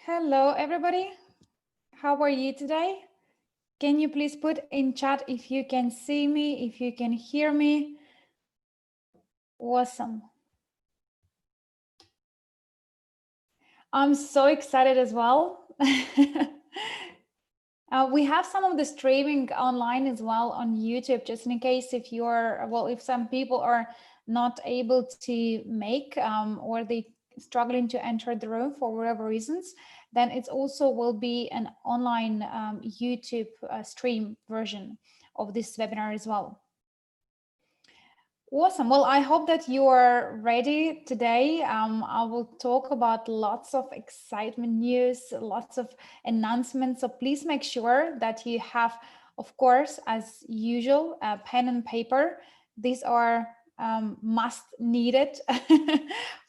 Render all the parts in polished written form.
Hello, everybody. How are you today? Can you please put in chat if you can see me, if you can hear me? Awesome. I'm so excited as well. We have some of the streaming online as well on YouTube, just in case if you're, well, if some people are not able to make or they struggling to enter the room for whatever reasons, then it also will be an online YouTube stream version of this webinar as well. Awesome. Well, I hope that you are ready today. I will talk about lots of excitement news, lots of announcements. So please make sure that you have, of course, as usual, a pen and paper. These are must needed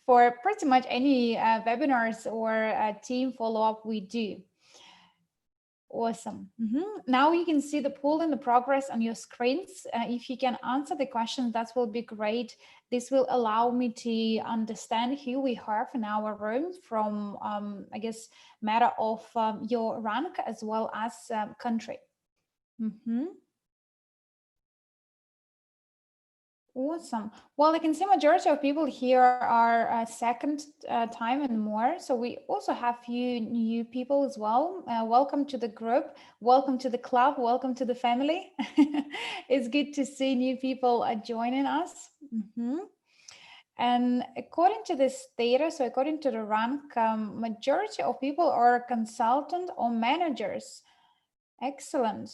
for pretty much any webinars or team follow-up we do. Awesome. Now you can see the poll and the progress on your screens. If you can answer the questions, that will be great. This will allow me to understand who we have in our room from, I guess, matter of your rank as well as country. Awesome. Well, I can see majority of people here are second time and more. So we also have few new people as well. Welcome to the group. Welcome to the club. Welcome to the family. It's good to see new people joining us. And according to this data, so according to the rank, majority of people are consultant or managers. Excellent.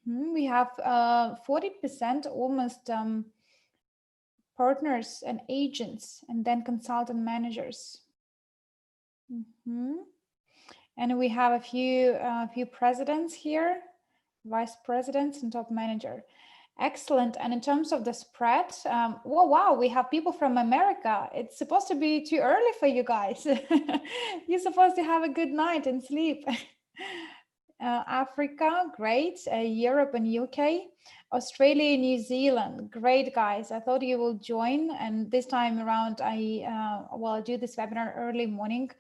We have 40% almost partners and agents, and then consultant managers. And we have a few presidents here, vice presidents and top manager. Excellent. And in terms of the spread, well, wow, we have people from America. It's supposed to be too early for you guys. You're supposed to have a good night and sleep. Africa, great. Europe and UK, Australia, New Zealand, great guys. I thought you will join, and this time around, I do this webinar early morning.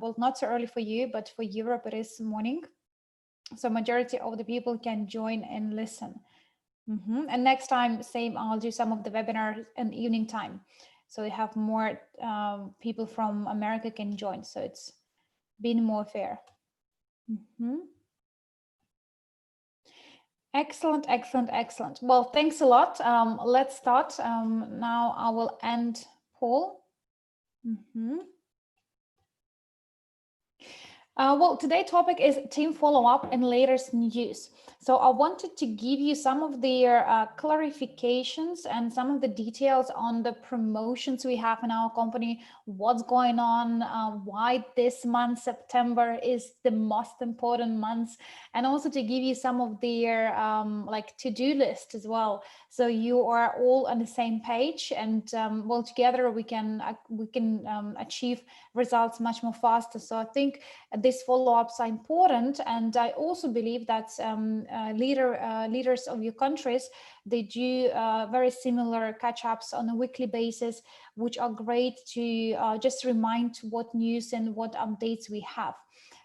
Well, not so early for you, but for Europe it is morning, so majority of the people can join and listen. And next time, same, I'll do some of the webinars in evening time, so we have more people from America can join, so it's been more fair. Excellent, excellent, excellent. Well, thanks a lot. Let's start. Now I will end poll. Well, today's topic is team follow-up and latest news. So I wanted to give you some of the clarifications and some of the details on the promotions we have in our company, what's going on, why this month, September, is the most important month, and also to give you some of their like to-do list as well. So you are all on the same page, and well, together we can achieve results much more faster. So I think these follow-ups are important, and I also believe that leaders of your countries, they do very similar catch-ups on a weekly basis, which are great to just remind what news and what updates we have.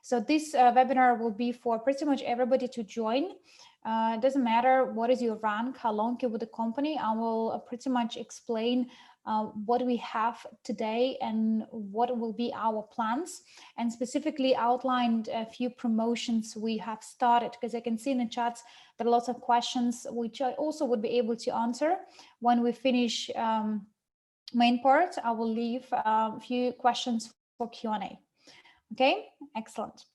So this webinar will be for pretty much everybody to join. It doesn't matter what is your rank, how long you're with the company. I will pretty much explain what we have today and what will be our plans, and specifically outlined a few promotions we have started, because I can see in the chats there are lots of questions which I also would be able to answer when we finish main part. I will leave a few questions for Q&A. Okay, excellent.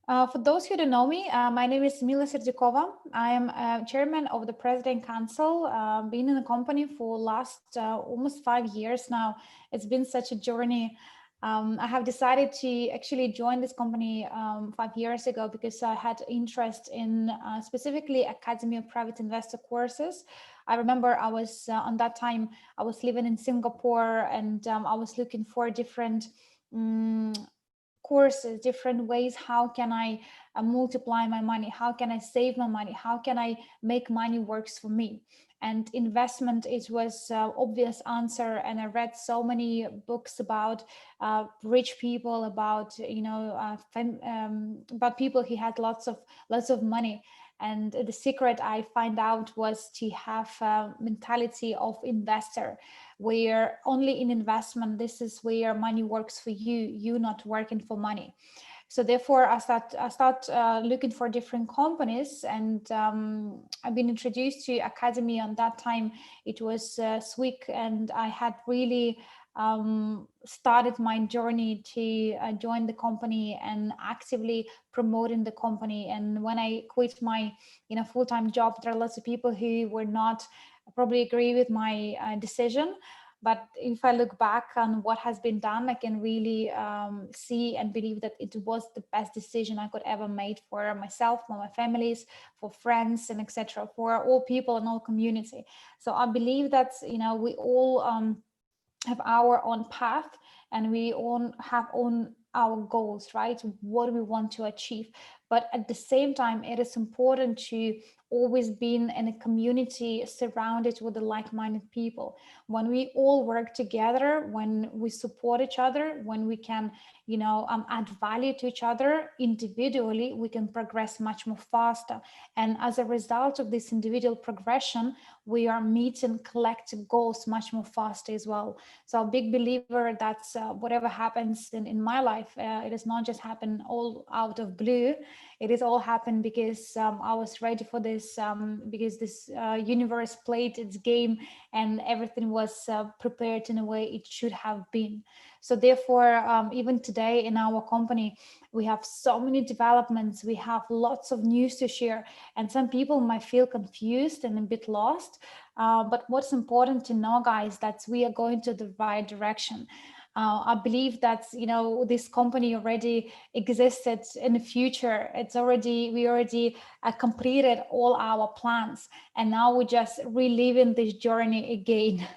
For those who don't know me, my name is Mila Serdyakova. I am chairman of the President Council, been in the company for last almost 5 years now. It's been such a journey. I have decided to actually join this company 5 years ago because I had interest in specifically Academy of Private Investor courses. I remember I was on that time, I was living in Singapore, and I was looking for different courses, different ways. How can I multiply my money? How can I save my money? How can I make money works for me? And investment, it was obvious answer. And I read so many books about rich people, about about people who had lots of money. And the secret I find out was to have a mentality of investor, where only in investment, this is where money works for you, you not working for money. So therefore, I start looking for different companies, and I've been introduced to Academy. On that time, it was Swick, and I had really started my journey to join the company and actively promoting the company. And when I quit my full-time job, there are lots of people who were not probably agree with my decision. But if I look back on what has been done, I can really see and believe that it was the best decision I could ever made for myself, for my families, for friends, and etc., for all people and all community. So I believe that we all have our own path, and we all have our goals, right? What we want to achieve. But at the same time, it is important to always be in a community surrounded with the like-minded people. When we all work together, when we support each other, when we can add value to each other individually, we can progress much more faster. And as a result of this individual progression, we are meeting collective goals much more faster as well. So a big believer that whatever happens in my life, it does not just happen all out of blue. It is all happened because I was ready for this, because this universe played its game, and everything was prepared in a way it should have been. So therefore, even today in our company, we have so many developments, we have lots of news to share, and some people might feel confused and a bit lost. But what's important to know, guys, that we are going to the right direction. I believe that this company already existed in the future. We already completed all our plans, and now we're just reliving this journey again.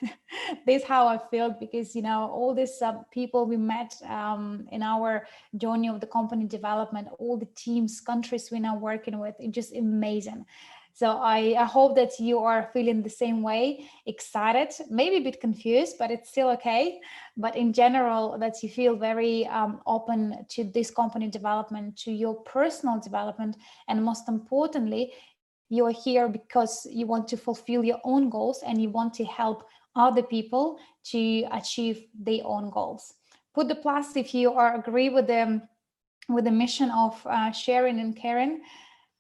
This is how I feel, because all these people we met in our journey of the company development, all the teams, countries we're now working with, it's just amazing. So I hope that you are feeling the same way, excited, maybe a bit confused, but it's still okay. But in general, that you feel very open to this company development, to your personal development, and most importantly, you are here because you want to fulfill your own goals and you want to help other people to achieve their own goals. Put the plus if you are agree with the mission of sharing and caring.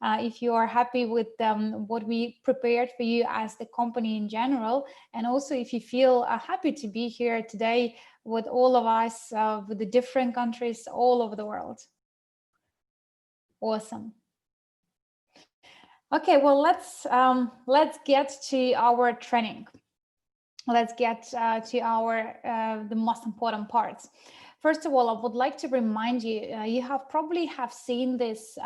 If you are happy with what we prepared for you as the company in general, and also if you feel happy to be here today with all of us, with the different countries all over the world. Awesome. Okay, well, let's get to our training. Let's get to our the most important parts. First of all, I would like to remind you, you probably have seen this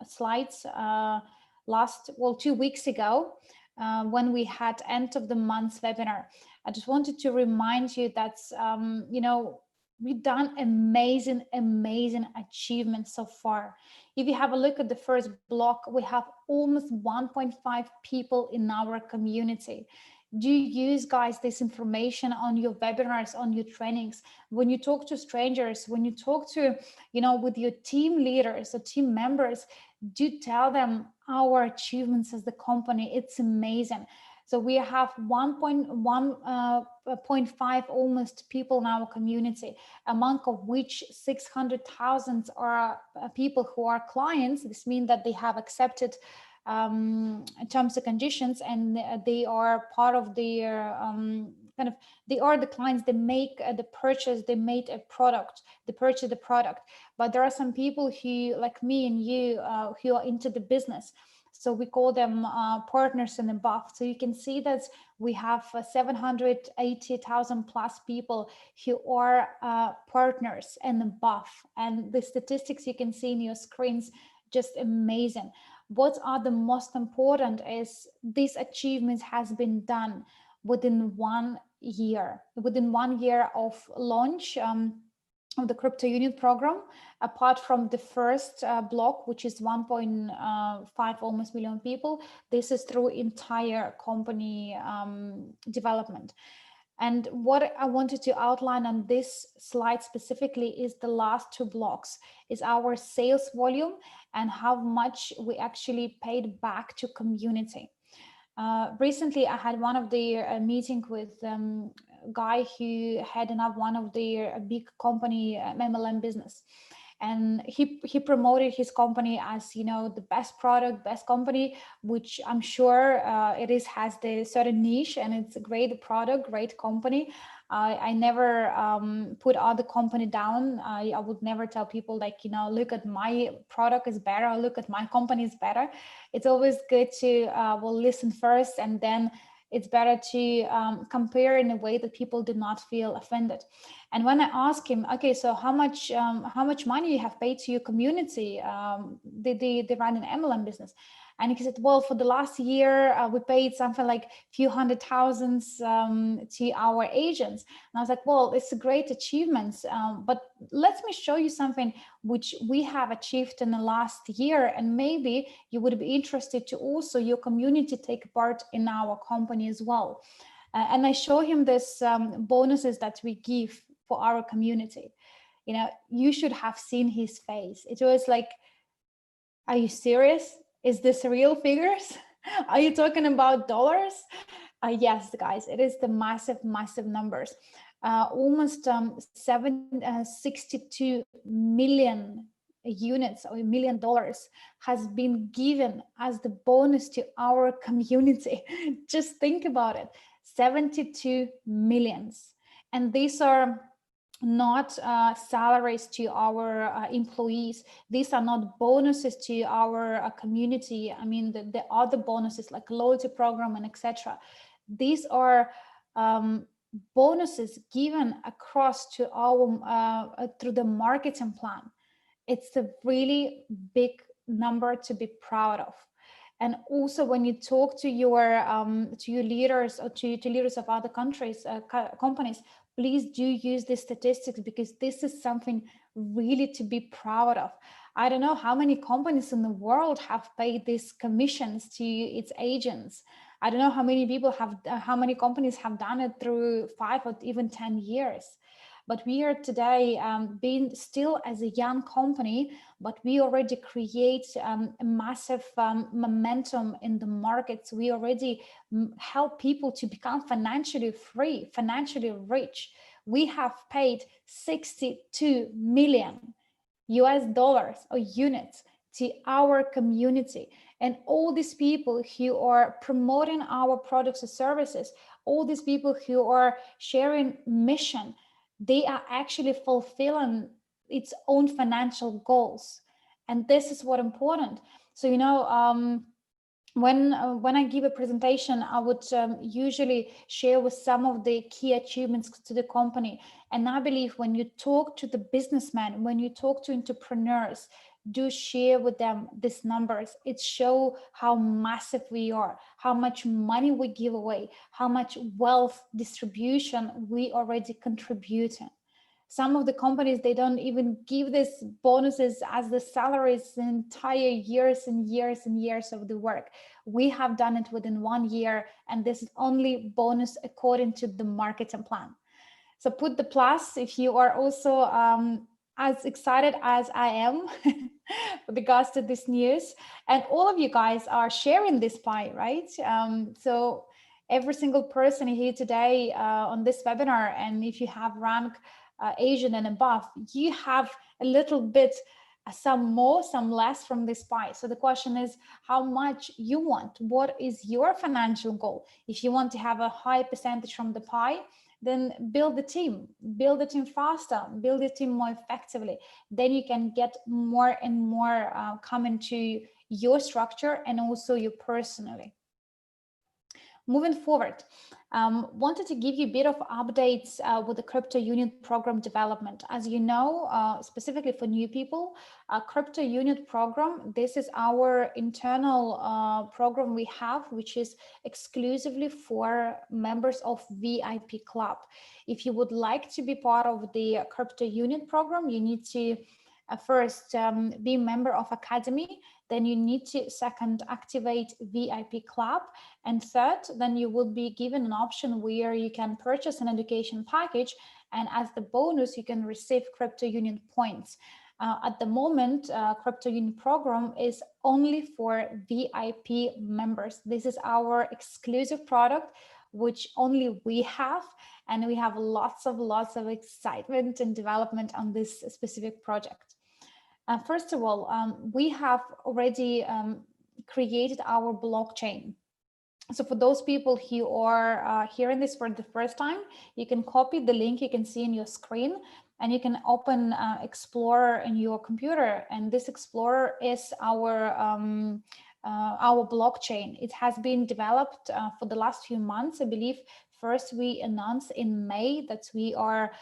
slides 2 weeks ago when we had end of the month webinar. I just wanted to remind you that, we've done amazing achievements so far. If you have a look at the first block, we have almost 1.5 people in our community. Do you use, guys, this information on your webinars, on your trainings? When you talk to strangers, when you talk to, with your team leaders or team members, do tell them our achievements as the company. It's amazing. So we have 1.5 almost people in our community, among of which 600,000 are people who are clients. This means that they have accepted terms and conditions, and they are part of their they are the clients. They make the purchase, they made a product, they purchase the product. But there are some people who, like me and you, who are into the business. So we call them partners and above. So you can see that we have 780,000 plus people who are partners and above. And the statistics you can see in your screens, just amazing. What are the most important is these achievements has been done within 1 year. Within 1 year of launch, of the crypto unit program, apart from the first block, which is 1.5 almost million people. This is through entire company development. And what I wanted to outline on this slide specifically is the last two blocks, is our sales volume and how much we actually paid back to community. Recently, I had one of the meeting with guy who heading up one of their big company MLM business, and he promoted his company as, you know, the best product, best company, which I'm sure it is, has the certain niche, and it's a great product, great company. I never put other company down. I would never tell people like, you know, look at my product is better, or look at my company is better. It's always good to well, listen first, and then it's better to compare in a way that people do not feel offended. And when I asked him, okay, so how much money you have paid to your community? They run an MLM business. And he said, well, for the last year, we paid something like a few hundred thousands to our agents. And I was like, well, it's a great achievement, but let me show you something which we have achieved in the last year. And maybe you would be interested to also your community take part in our company as well. And I show him this bonuses that we give for our community. You know, you should have seen his face. It was like, are you serious? Is this real figures? Are you talking about dollars? Yes, guys, it is the massive, massive numbers. Almost 62 million units or $1 million has been given as the bonus to our community. Just think about it, 72 millions. And these are not salaries to our employees. These are not bonuses to our community. I mean, the other bonuses like loyalty program and etc. These are bonuses given across to our through the marketing plan. It's a really big number to be proud of. And also, when you talk to your leaders or to leaders of other countries, companies, please do use these statistics, because this is something really to be proud of. I don't know how many companies in the world have paid these commissions to its agents. I don't know how many people have, how many companies have done it through 5 or even 10 years. But we are today being still as a young company, but we already create a massive momentum in the markets. We already help people to become financially free, financially rich. We have paid 62 million US dollars or units to our community. And all these people who are promoting our products or services, all these people who are sharing mission, they are actually fulfilling its own financial goals. And this is what important. So, you know, when I give a presentation, I would usually share with some of the key achievements to the company. And I believe when you talk to the businessmen, when you talk to entrepreneurs, do share with them these numbers. It shows how massive we are, how much money we give away, how much wealth distribution we already contributing. Some of the companies, they don't even give these bonuses as the salaries the entire years and years and years of the work. We have done it within 1 year, and this is only bonus according to the marketing plan. So put the plus if you are also as excited as I am with regards to this news. And all of you guys are sharing this pie, right? So every single person here today on this webinar, and if you have rank Asian and above, you have a little bit, some more, some less from this pie. So the question is how much you want. What is your financial goal? If you want to have a high percentage from the pie, then build the team faster, build the team more effectively. Then you can get more and more come into your structure and also you personally. Moving forward, Wanted to give you a bit of updates with the Crypto Union program development. As you know, specifically for new people, Crypto Union program, this is our internal program we have, which is exclusively for members of VIP Club. If you would like to be part of the Crypto Union program, you need to first be a member of Academy. Then you need to second activate VIP Club, and third, then you will be given an option where you can purchase an education package, and as the bonus you can receive Crypto Union points. At the moment, Crypto Union program is only for VIP members. This is our exclusive product, which only we have, and we have lots of excitement and development on this specific project. First of all, we have already created our blockchain. So for those people who are hearing this for the first time, you can copy the link you can see in your screen, and you can open Explorer in your computer. And this Explorer is our blockchain. It has been developed for the last few months. I believe first we announced in May that we are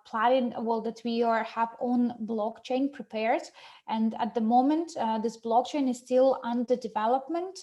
planning, well, that we have own blockchain prepared, and at the moment this blockchain is still under development.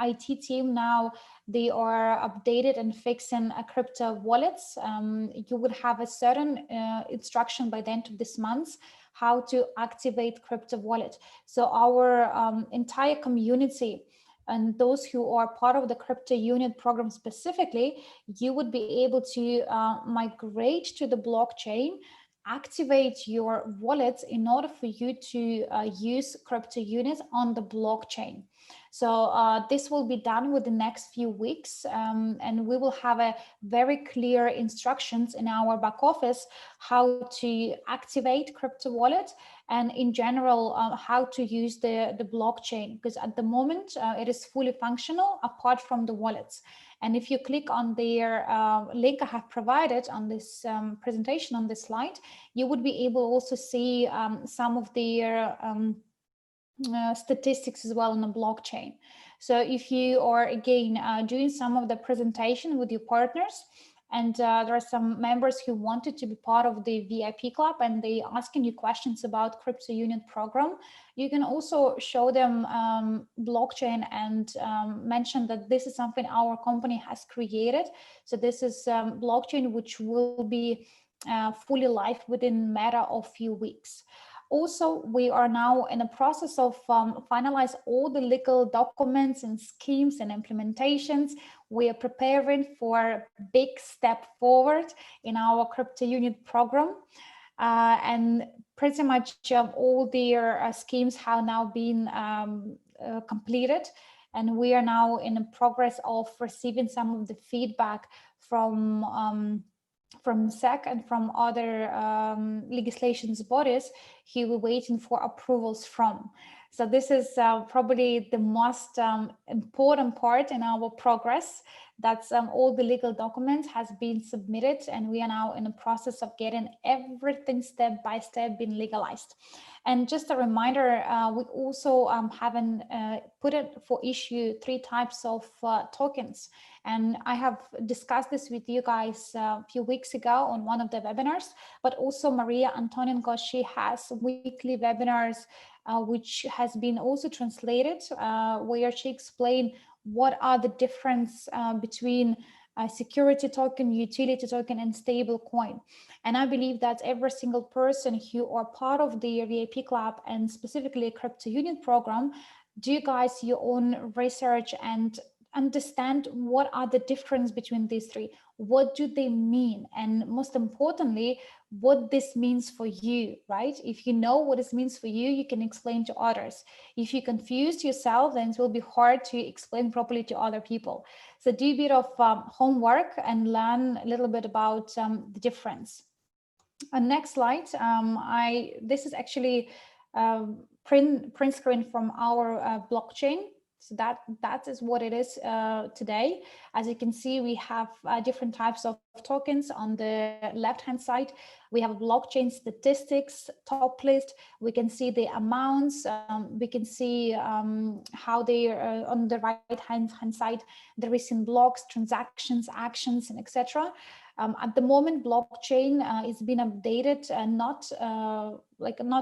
IT team now, they are updated and fixing crypto wallets. You would have a certain instruction by the end of this month how to activate crypto wallet. So our entire community and those who are part of the Crypto Union program specifically, you would be able to migrate to the blockchain, activate your wallets in order for you to use Crypto Union on the blockchain. So this will be done with the next few weeks, and we will have a very clear instructions in our back office how to activate crypto wallet, and in general how to use the blockchain, because at the moment it is fully functional apart from the wallets. And if you click on their link I have provided on this presentation on this slide, you would be able also see some of their statistics as well on the blockchain. So if you are again doing some of the presentation with your partners, and there are some members who wanted to be part of the VIP Club and they asking you questions about Crypto Union program, you can also show them blockchain and mention that this is something our company has created. So this is blockchain which will be fully live within a matter of few weeks. Also, we are now in the process of finalize all the legal documents and schemes and implementations. We are preparing for a big step forward in our Crypto Union program. And pretty much all their schemes have now been completed. And we are now in the progress of receiving some of the feedback from SEC and from other legislations bodies who we're waiting for approvals from. So this is probably the most important part in our progress. That's all the legal documents has been submitted, and we are now in the process of getting everything step by step being legalized. And just a reminder, we also haven't put it for issue 3 types of tokens. And I have discussed this with you guys a few weeks ago on one of the webinars, but also Maria Antonenko, she has weekly webinars, which has been also translated, where she explained what are the difference between a security token, utility token, and stable coin. And I believe that every single person who are part of the VIP Club and specifically a Crypto Union program, do guys your own research and understand what are the difference between these 3, what do they mean, and most importantly, what this means for you, right? If you know what this means for you, you can explain to others. If you confuse yourself, then it will be hard to explain properly to other people. So do a bit of homework and learn a little bit about the difference. Next slide. This is actually print screen from our blockchain. So that is what it is today. As you can see, we have different types of tokens. On the left-hand side, we have blockchain statistics top list. We can see the amounts. We can see how they are on the right-hand side, the recent blocks, transactions, actions, and etc. At the moment, blockchain is being updated, not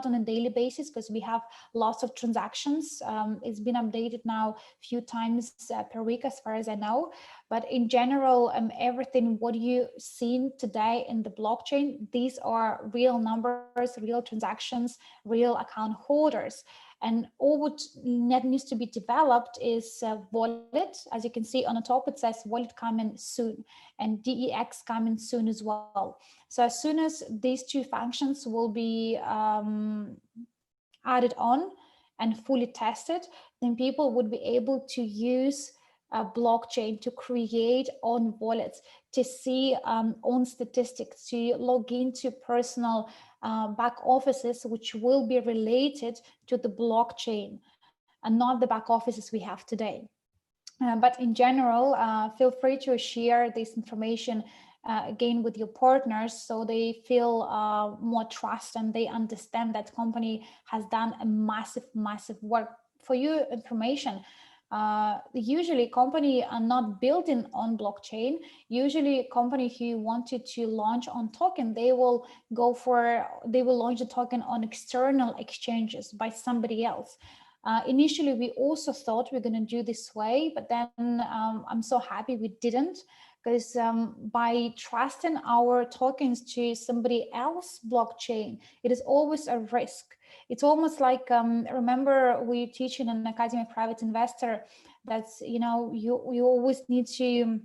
on a daily basis, because we have lots of transactions. It's been updated now a few times per week, as far as I know. But in general, everything what you seen today in the blockchain, these are real numbers, real transactions, real account holders. And all what needs to be developed is wallet. As you can see on the top, it says wallet coming soon, and DEX coming soon as well. So as soon as these two functions will be added on and fully tested, then people would be able to use a blockchain to create own wallets, to see own statistics, to log into personal back offices, which will be related to the blockchain and not the back offices we have today. But in general, feel free to share this information again with your partners, so they feel more trust and they understand that company has done a massive work. For your information, usually company are not building on blockchain. Usually company who wanted to launch on token, they will launch the token on external exchanges by somebody else. Initially, we also thought we're going to do this way, but then I'm so happy we didn't, because by trusting our tokens to somebody else blockchain, it is always a risk. It's almost like, remember we teach in an Academy of Private Investor that's, you always need to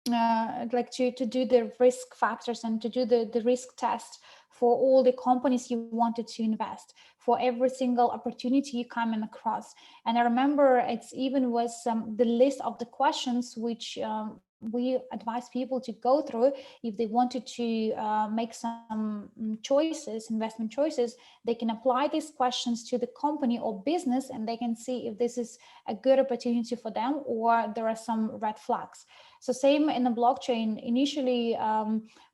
to do the risk factors and to do the risk test for all the companies you wanted to invest, for every single opportunity you come across. And I remember it's even was the list of the questions which we advise people to go through if they wanted to make some choices, investment choices. They can apply these questions to the company or business, and they can see if this is a good opportunity for them or there are some red flags. So same in the blockchain. Initially,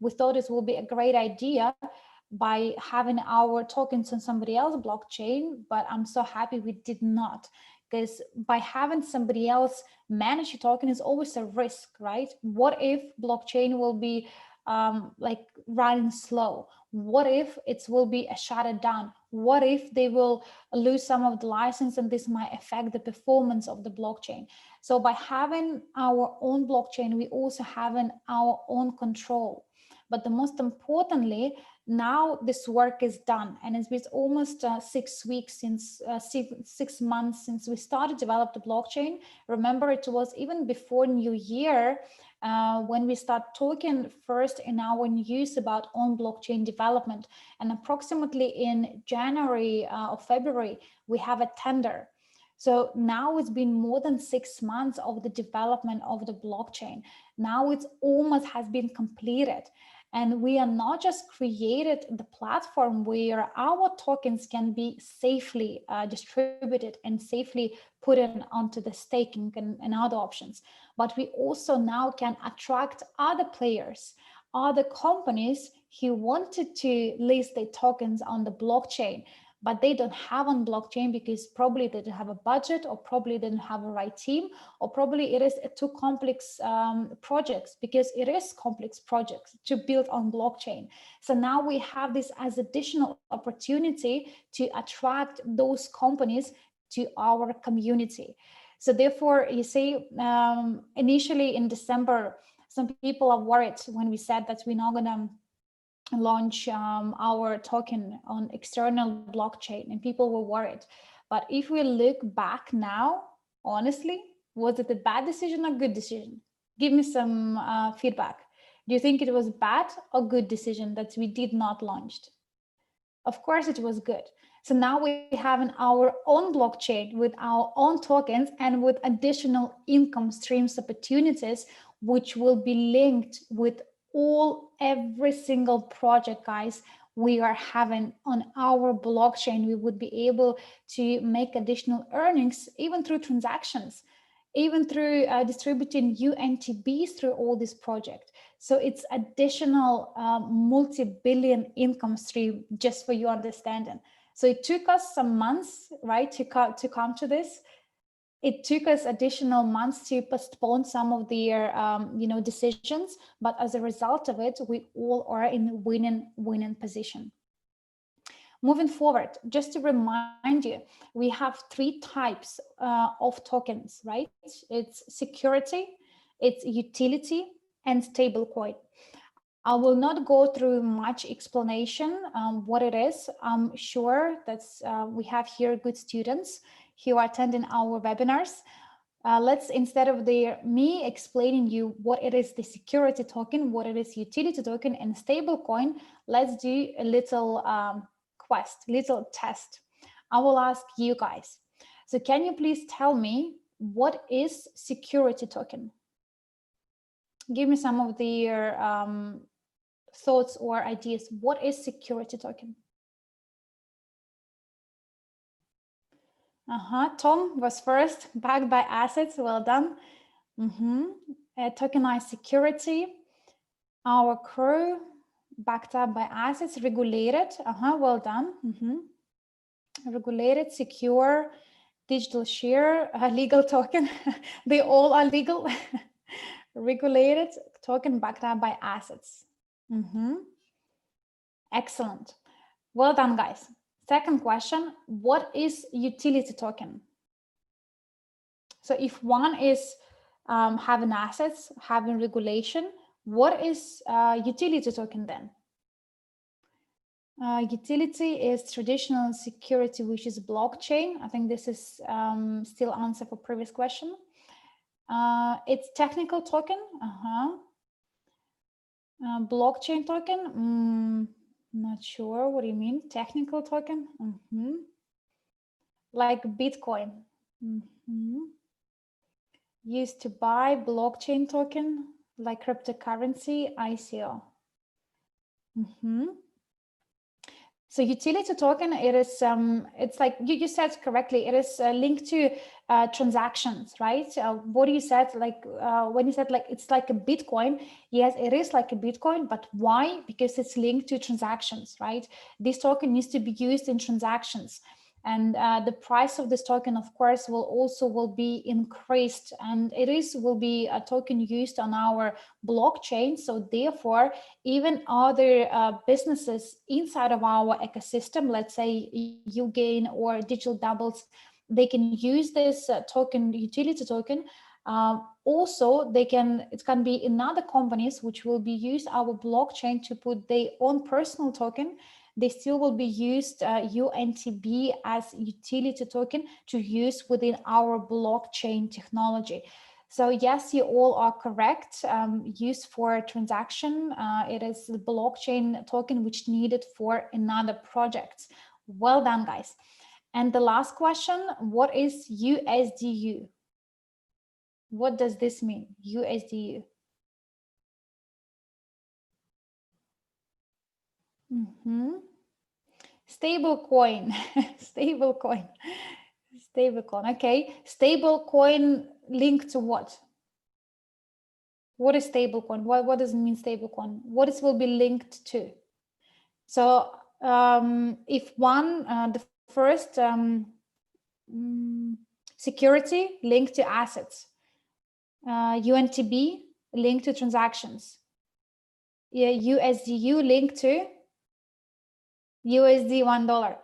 we thought it would be a great idea by having our tokens on somebody else's blockchain, but I'm so happy we did not, because by having somebody else manage your token is always a risk, right? What if blockchain will be running slow? What if it will be shut down? What if they will lose some of the license and this might affect the performance of the blockchain? So by having our own blockchain, we also having our own control. But the most importantly, now this work is done, and it's been almost 6 weeks since 6 months since we started to develop the blockchain. Remember, it was even before New Year when we start talking first in our news about on blockchain development, and approximately in January or February we have a tender. So now it's been more than 6 months of the development of the blockchain. Now it's almost has been completed. And we are not just created the platform where our tokens can be safely distributed and safely put in onto the staking and other options, but we also now can attract other players, other companies who wanted to list their tokens on the blockchain, but they don't have on blockchain because probably they don't have a budget, or probably they don't have a right team, or probably it is too complex projects, because it is complex projects to build on blockchain. So now we have this as additional opportunity to attract those companies to our community. So therefore, you see, initially in December, some people are worried when we said that we're not going to launch our token on external blockchain, and people were worried. But if we look back now, honestly, was it a bad decision or good decision? Give me some feedback. Do you think it was bad or good decision that we did not launch? Of course it was good. So now we have our own blockchain with our own tokens and with additional income streams opportunities, which will be linked with every single project, guys, we are having on our blockchain, we would be able to make additional earnings even through transactions, even through distributing UNTBs through all this project. So it's additional multi-billion income stream, just for your understanding. So it took us some months, right, to come to this. It took us additional months to postpone some of their decisions, but as a result of it, we all are in a winning position. Moving forward, just to remind you, we have three types of tokens, right? It's security, it's utility, and stablecoin. I will not go through much explanation what it is. I'm sure that we have here good students who are attending our webinars. Let's, instead of me explaining you what it is the security token, what it is utility token, and stablecoin, let's do a little little test. I will ask you guys. So can you please tell me what is security token? Give me some of their thoughts or ideas. What is security token? Tom was first, backed by assets. Well done. Tokenized security. Our crew, backed up by assets. Regulated. Well done. Regulated, secure, digital share, legal token. They all are legal. Regulated token backed up by assets. Excellent. Well done, guys. Second question, what is utility token? So if one is having assets, having regulation, what is utility token then? Utility is traditional security, which is blockchain. I think this is still answer for previous question. It's technical token. Blockchain token. Not sure what do you mean. Technical token. Like Bitcoin. Used to buy blockchain token like cryptocurrency ICO. So utility token, it is it's like you said correctly, it is linked to transactions, right? What you said, like when you said like it's like a Bitcoin, yes, it is like a Bitcoin, but why? Because it's linked to transactions, right? This token needs to be used in transactions. And the price of this token, of course, will be increased, and will be a token used on our blockchain. So therefore, even other businesses inside of our ecosystem, let's say Ugain or Digital Doubles, they can use this token, utility token. Also, it can be in other companies which will be use our blockchain to put their own personal token. They still will be used UNTB as utility token to use within our blockchain technology. So yes, you all are correct. Used for transaction, it is the blockchain token which needed for another project. Well done, guys. And the last question, what is USDU? What does this mean, USDU? Stable coin, stable coin. Okay. Stable coin linked to what? What is stable coin? What does it mean, stable coin? What it will be linked to? So if the first security linked to assets, UNTB linked to transactions, USDU linked to USD $1.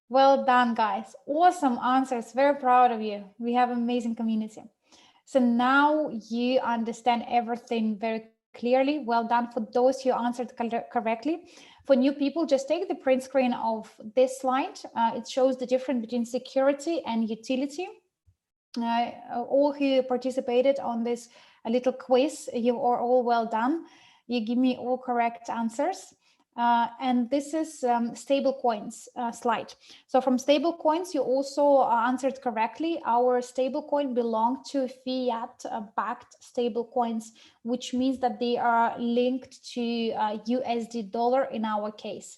Well done, guys. Awesome answers. Very proud of you. We have an amazing community. So now you understand everything very clearly. Well done for those who answered correctly. For new people, just take the print screen of this slide. It shows the difference between security and utility. All who participated on this little quiz, you are all well done. You give me all correct answers. And this is stable coins slide. So from stable coins, you also answered correctly. Our stable coin belong to fiat backed stable coins, which means that they are linked to USD dollar in our case.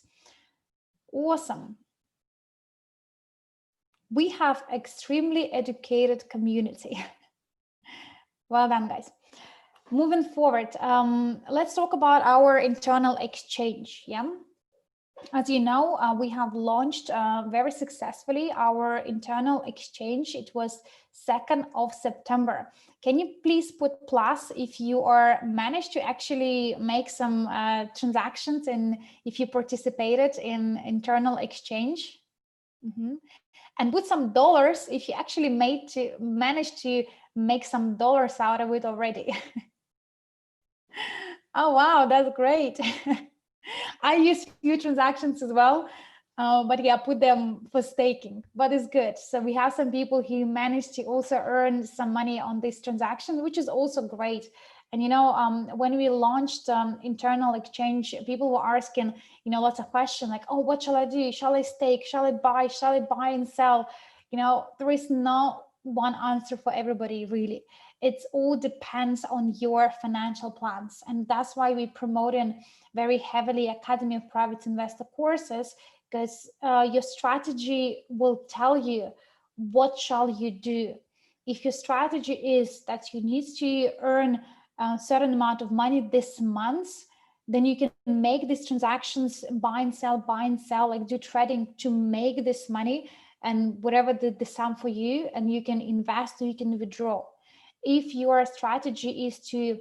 Awesome. We have extremely educated community. Well done, guys. Moving forward, let's talk about our internal exchange. Yeah. As you know, we have launched very successfully our internal exchange. It was 2nd of September. Can you please put plus if you are managed to actually make some transactions and if you participated in internal exchange? And put some dollars if you actually managed to make some dollars out of it already. Oh, wow, that's great. I use few transactions as well, but yeah, put them for staking, but it's good. So we have some people who managed to also earn some money on this transaction, which is also great. And, you know, when we launched internal exchange, people were asking, you know, lots of questions like, oh, what shall I do? Shall I stake? Shall I buy? Shall I buy and sell? You know, there is no one answer for everybody, really. It all depends on your financial plans. And that's why we promote in very heavily Academy of Private Investor courses, because your strategy will tell you what shall you do. If your strategy is that you need to earn a certain amount of money this month, then you can make these transactions, buy and sell, like do trading to make this money and whatever the sum for you, and you can invest or you can withdraw. If your strategy is to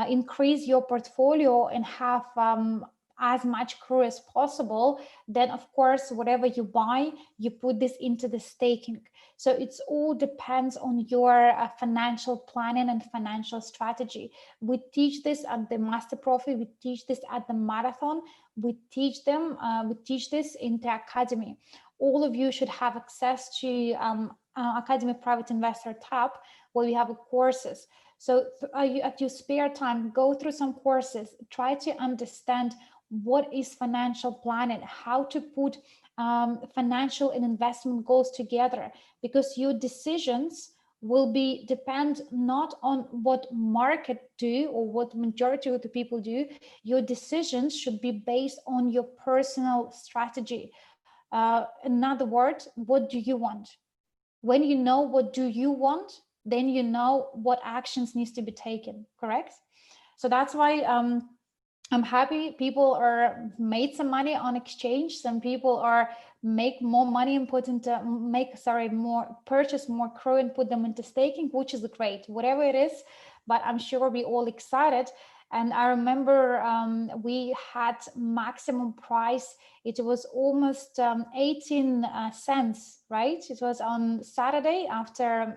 increase your portfolio and have as much crew as possible, then of course, whatever you buy, you put this into the staking. So it's all depends on your financial planning and financial strategy. We teach this at the Master Profit. We teach this at the Marathon. We teach this in the Academy. All of you should have access to Academy Private Investor tab, where we have courses. So at your spare time, go through some courses, try to understand what is financial planning, how to put financial and investment goals together, because your decisions will depend not on what market do or what majority of the people do. Your decisions should be based on your personal strategy. In other words, what do you want? When you know what do you want, then you know what actions needs to be taken, correct? So that's why I'm happy people are made some money on exchange. Some people are make more money and purchase more crew and put them into staking, which is great, whatever it is. But I'm sure we all excited. And I remember we had maximum price. It was almost 18 cents, right? It was on Saturday after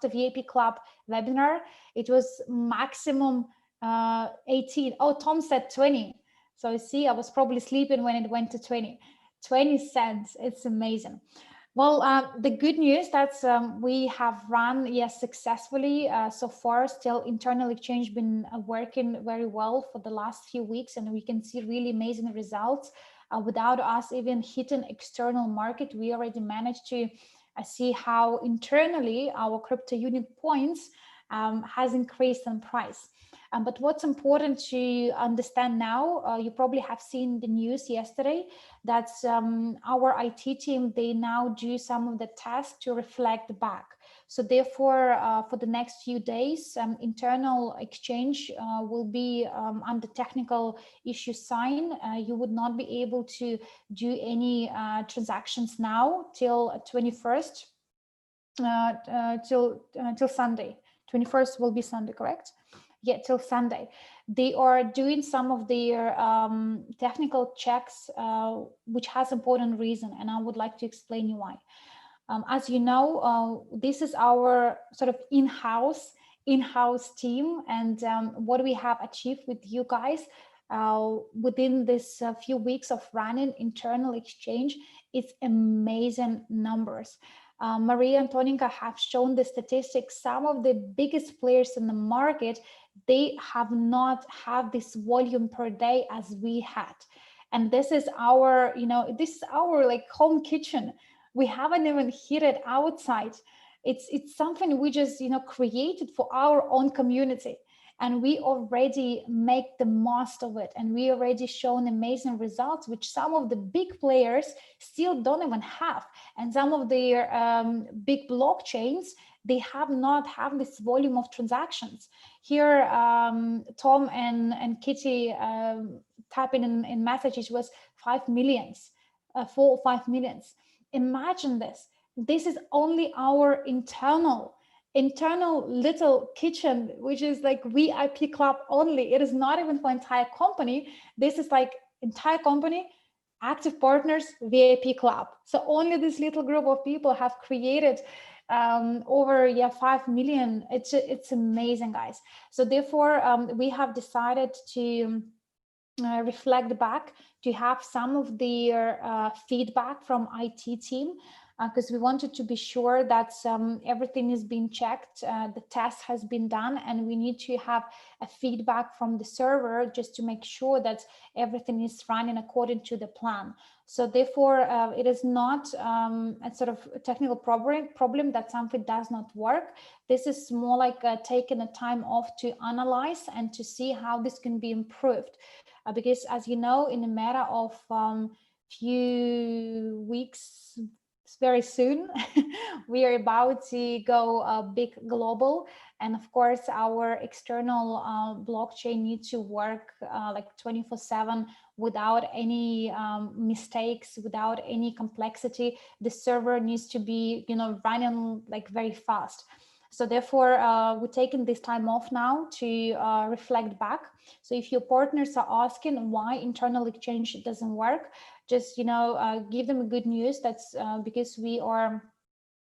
VIP Club webinar. It was maximum 18. Oh, Tom said 20. So you see, I was probably sleeping when it went to 20 cents. It's amazing. Well, the good news that we have run, yes, successfully so far. Still, internal exchange been working very well for the last few weeks, and we can see really amazing results without us even hitting external market. We already managed to see how internally our crypto unit points has increased in price. But what's important to understand now, you probably have seen the news yesterday, that our IT team, they now do some of the tests to reflect back. So therefore, for the next few days, internal exchange will be under technical issue sign. You would not be able to do any transactions now till 21st, till Sunday. 21st will be Sunday, correct? Yeah, till Sunday. They are doing some of their technical checks, which has important reason, and I would like to explain you why. As you know, this is our sort of in-house team, and what we have achieved with you guys within this few weeks of running internal exchange, it's amazing numbers. Maria and Tonika have shown the statistics. Some of the biggest players in the market, they have not had this volume per day as we had. And this is our, this is our like home kitchen. We haven't even hit it outside. It's something we just, created for our own community. and we already make the most of it, and we already shown amazing results, which some of the big players still don't even have. And some of their big blockchains, they have not have this volume of transactions. Here, Tom and Kitty typing in messages was 5 millions, 4 or 5 millions. Imagine this. This is only our internal little kitchen, which is like VIP club only. It is not even for entire company. This is like entire company, active partners, VIP club. So only this little group of people have created over 5 million. It's amazing, guys. So therefore, we have decided to reflect back, to have some of their feedback from IT team, because we wanted to be sure that everything is being checked, the test has been done, and we need to have a feedback from the server just to make sure that everything is running according to the plan. So therefore, it is not a sort of technical problem that something does not work. This is more like taking a time off to analyze and to see how this can be improved. Because as you know, in a matter of few weeks, very soon, we are about to go big global. And of course, our external blockchain needs to work like 24/7 without any mistakes, without any complexity. The server needs to be, running like very fast. So therefore, we're taking this time off now to reflect back. So if your partners are asking why internal exchange doesn't work, just give them a good news. That's because we are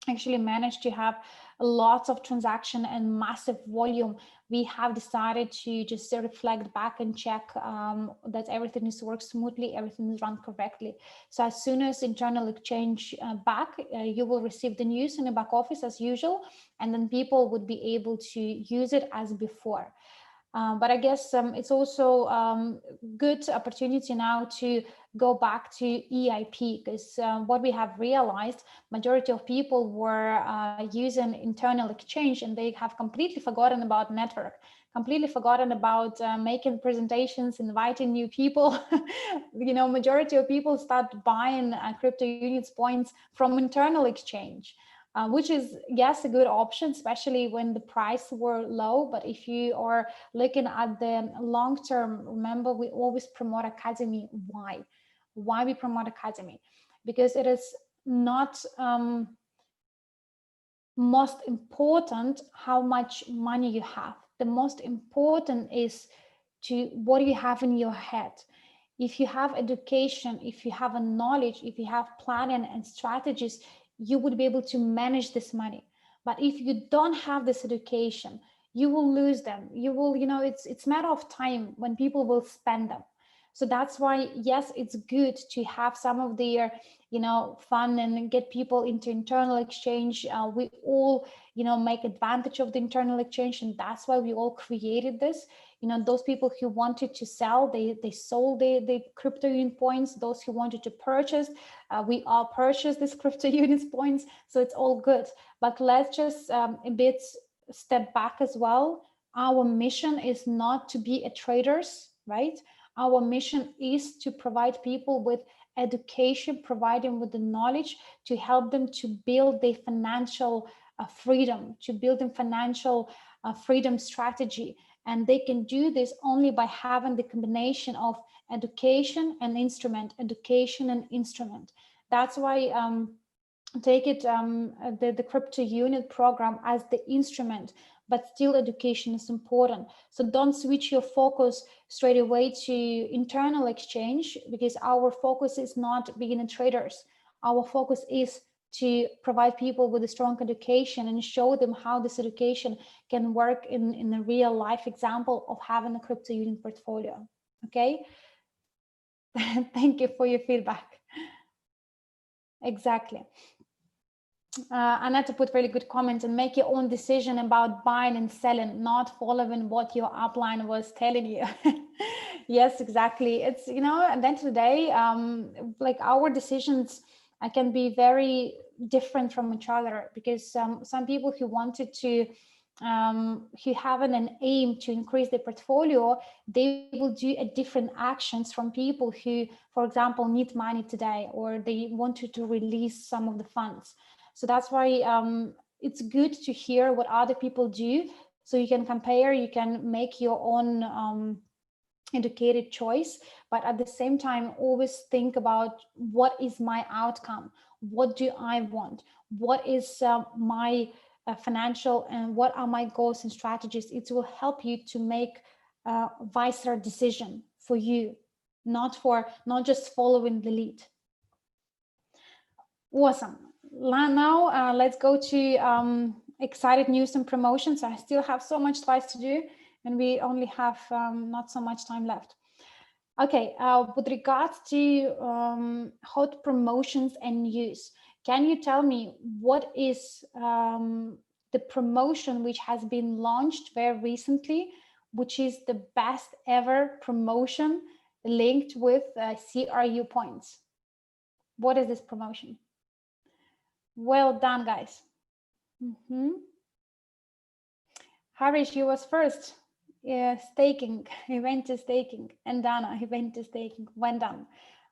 actually managed to have lots of transaction and massive volume. We have decided to just reflect back and check that everything is works smoothly, everything is run correctly. So as soon as internal exchange back, you will receive the news in the back office as usual, and then people would be able to use it as before. But I guess it's also good opportunity now to go back to EIP, because what we have realized, majority of people were using internal exchange, and they have completely forgotten about network, completely forgotten about making presentations, inviting new people. Majority of people start buying crypto units points from internal exchange. Which is, yes, a good option, especially when the price were low. But if you are looking at the long term, remember, we always promote Academy. Why we promote Academy? Because it is not most important how much money you have. The most important is to what you have in your head. If you have education, if you have a knowledge, if you have planning and strategies, you would be able to manage this money. But if you don't have this education, you will lose them. You will, it's a matter of time when people will spend them. So that's why, yes, it's good to have some of their, fun and get people into internal exchange. We all, make advantage of the internal exchange, and that's why we all created this. Those people who wanted to sell, they sold the crypto unit points. Those who wanted to purchase, we all purchased these crypto units points. So it's all good. But let's just a bit step back as well. Our mission is not to be a traders, right? Our mission is to provide people with education, provide them with the knowledge to help them to build their financial freedom, to build them financial freedom strategy. And they can do this only by having the combination of education and instrument, education and instrument. That's why take it the crypto unit program as the instrument, but still education is important. So don't switch your focus straight away to internal exchange, because our focus is not beginner traders. Our focus is to provide people with a strong education and show them how this education can work in a real life example of having a crypto unit portfolio. Okay. Thank you for your feedback. Exactly. Aneta put really good comments, and make your own decision about buying and selling, not following what your upline was telling you. Yes, exactly. It's, at the end of the day, like our decisions can be very different from each other, because some people who wanted to who have an aim to increase their portfolio, they will do a different actions from people who, for example, need money today, or they wanted to release some of the funds. So that's why it's good to hear what other people do, so you can compare, you can make your own educated choice, but at the same time always think about what is my outcome, what do I want, what is my financial, and what are my goals and strategies. It will help you to make a wiser decision for you, not just following the lead. Awesome. Now let's go to excited news and promotions. I still have so much slides to do, and we only have not so much time left. Okay, with regards to hot promotions and news, can you tell me what is the promotion which has been launched very recently, which is the best ever promotion linked with CRU points? What is this promotion? Well done, guys. Harish, you was first. Staking, event is staking, and Dana, event is staking. When done,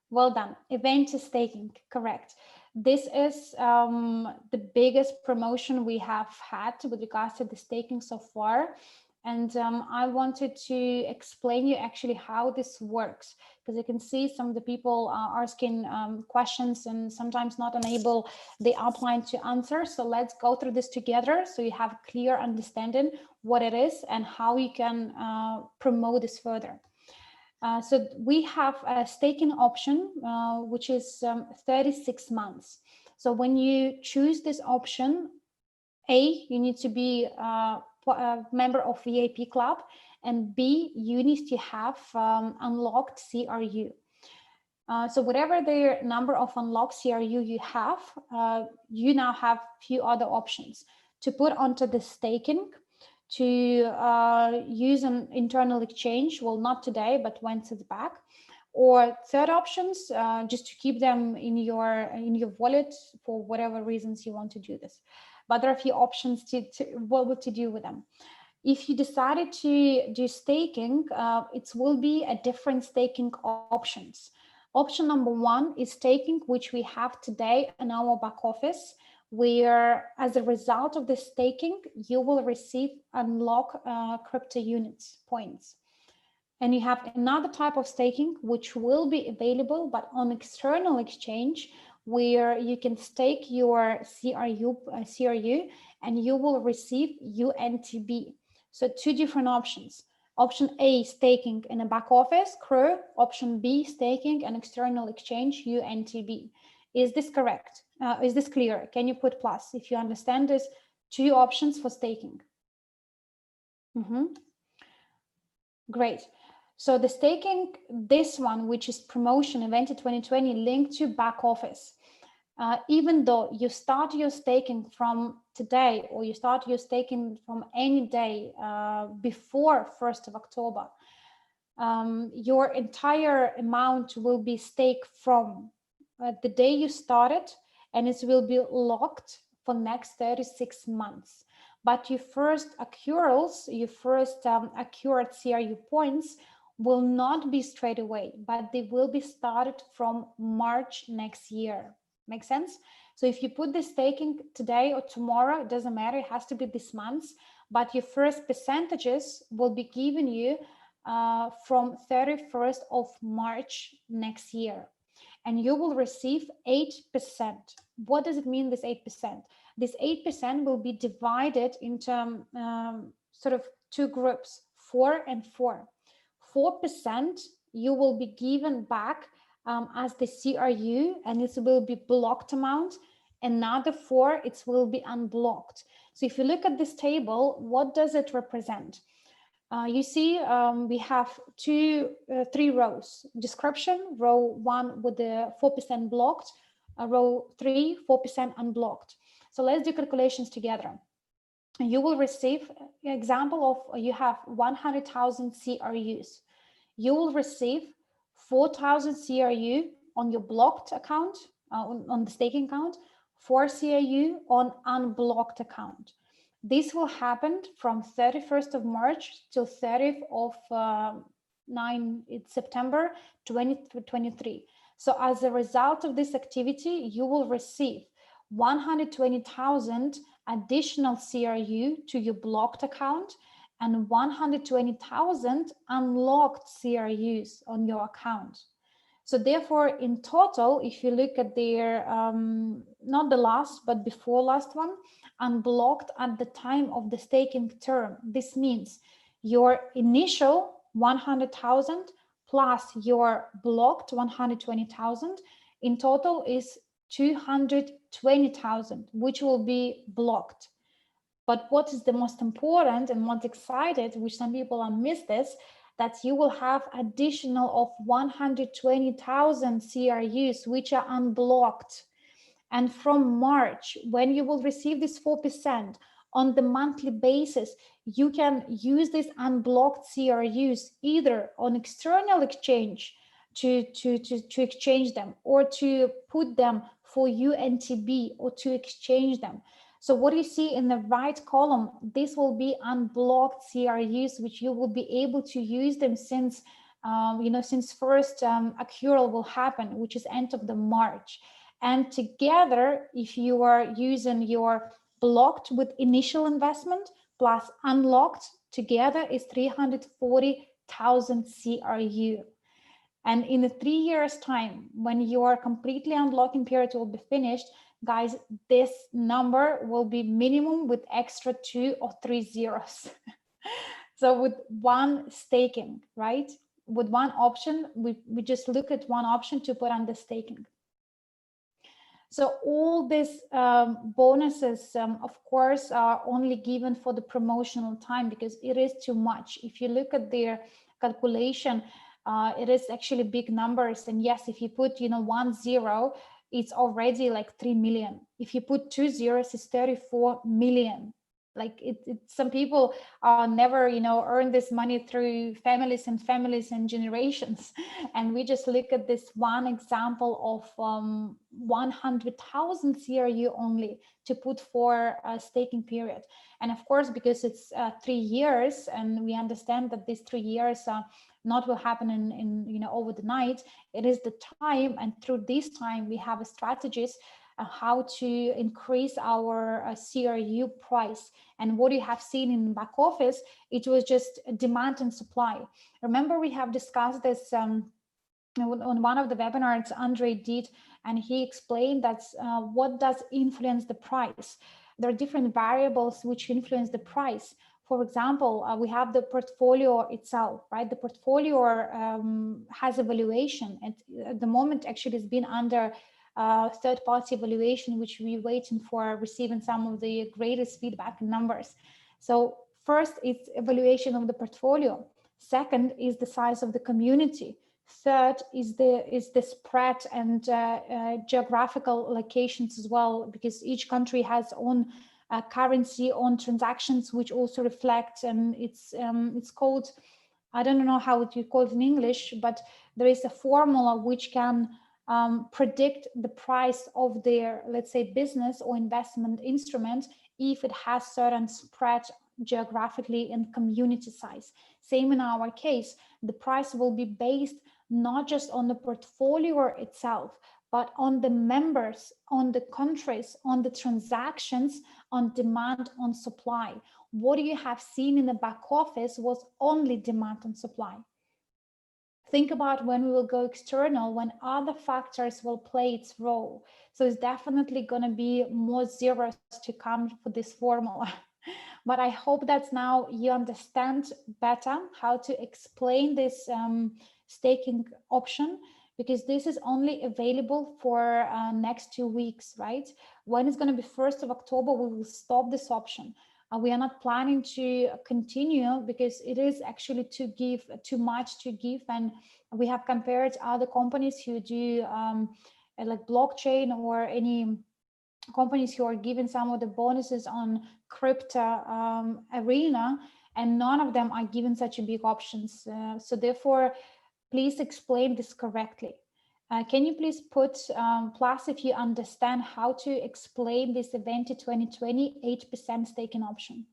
well done. Event is staking, correct. This is the biggest promotion we have had with regards to the staking so far. And I wanted to explain you actually how this works, because you can see some of the people are asking questions and sometimes not enable the upline to answer. So let's go through this together so you have a clear understanding what it is and how you can promote this further. So we have a staking option, which is 36 months. So when you choose this option, you need to be a member of VIP club, and B, you need to have unlocked CRU. So whatever the number of unlocked CRU you have, you now have few other options to put onto the staking, to use an internal exchange, well, not today, but once it's back, or third options, just to keep them in your wallet for whatever reasons you want to do this. But there are a few options to what to do with them. If you decided to do staking, it will be a different staking options. Option number one is staking, which we have today in our back office, where as a result of the staking, you will receive unlock crypto units points. And you have another type of staking, which will be available, but on external exchange, where you can stake your CRU and you will receive UNTB. So two different options. Option A, staking in a back office, CRU. Option B, staking and external exchange, UNTB. Is this correct? Is this clear? Can you put plus if you understand this? Two options for staking. Great. So the staking, this one, which is promotion event 2020 linked to back office, even though you start your staking from today, or you start your staking from any day before 1st of October, your entire amount will be staked from the day you started, and it will be locked for next 36 months. But your first accruals, your first accrued CRU points will not be straight away, but they will be started from March next year. Make sense? So if you put the staking today or tomorrow, it doesn't matter, it has to be this month, but your first percentages will be given you from 31st of March next year. And you will receive 8%. What does it mean, this 8%? This 8% will be divided into sort of two groups, 4 and 4. 4% you will be given back as the CRU, and it will be blocked amount. Another 4, it will be unblocked. So if you look at this table, what does it represent? You see, we have 3 rows. Description, row 1 with the 4% blocked, row 3, 4% unblocked. So let's do calculations together. You will receive an example of, you have 100,000 CRUs. You will receive 4,000 CRU on your blocked account, on the staking account, 4 CRU on unblocked account. This will happen from 31st of March till 30th of September 2023. So as a result of this activity, you will receive 120,000 additional CRU to your blocked account and 120,000 unlocked CRUs on your account. So therefore, in total, if you look at their, not the last, but before last one, unblocked at the time of the staking term, this means your initial 100,000 plus your blocked 120,000 in total is 220,000, which will be blocked. But what is the most important and most excited, which some people are miss this, that you will have additional of 120,000 CRUs, which are unblocked. And from March, when you will receive this 4% on the monthly basis, you can use these unblocked CRUs either on external exchange to exchange them, or to put them for UNTB, or to exchange them. So what you see in the right column, this will be unblocked CRUs, which you will be able to use them since, since first accrual will happen, which is end of the March. And together, if you are using your blocked with initial investment plus unlocked, together is 340,000 CRU. And in 3 years' time, when your completely unlocking period will be finished, guys, this number will be minimum with extra 2 or 3 zeros. So with one staking, right? With one option, we just look at one option to put on the staking. So all these bonuses, of course, are only given for the promotional time, because it is too much. If you look at their calculation, it is actually big numbers. And yes, if you put 1 0, it's already like 3 million. If you put 2 zeros, it's 34 million. Like some people never earn this money through families and generations. And we just look at this one example of 100,000 CRU only to put for a staking period. And of course, because it's 3 years, and we understand that these 3 years not will happen in over the night, it is the time, and through this time we have strategies how to increase our CRU price. And what you have seen in back office, it was just demand and supply. Remember, we have discussed this on one of the webinars Andre did, and he explained that what does influence the price. There are different variables which influence the price. For example, we have the portfolio itself, right? The portfolio has a valuation, and at the moment actually it's been under third-party evaluation, which we're waiting for receiving some of the greatest feedback and numbers. So first, it's evaluation of the portfolio. Second is the size of the community. Third is the spread and geographical locations as well, because each country has own currency, on transactions, which also reflect, and it's called, I don't know how you call it in English, but there is a formula which can predict the price of their, let's say, business or investment instrument if it has certain spread geographically and community size. Same in our case, the price will be based not just on the portfolio itself, but on the members, on the countries, on the transactions, on demand, on supply. What you have seen in the back office was only demand and supply. Think about when we will go external, when other factors will play its role. So it's definitely going to be more zeros to come for this formula. But I hope that now you understand better how to explain this staking option, because this is only available for next 2 weeks, right? When it's going to be 1st of October, we will stop this option. We are not planning to continue, because it is actually too much to give. And we have compared other companies who do like blockchain, or any companies who are giving some of the bonuses on crypto arena, and none of them are given such a big options. So therefore, please explain this correctly. Can you please put plus if you understand how to explain this event to 2020 8% staking option?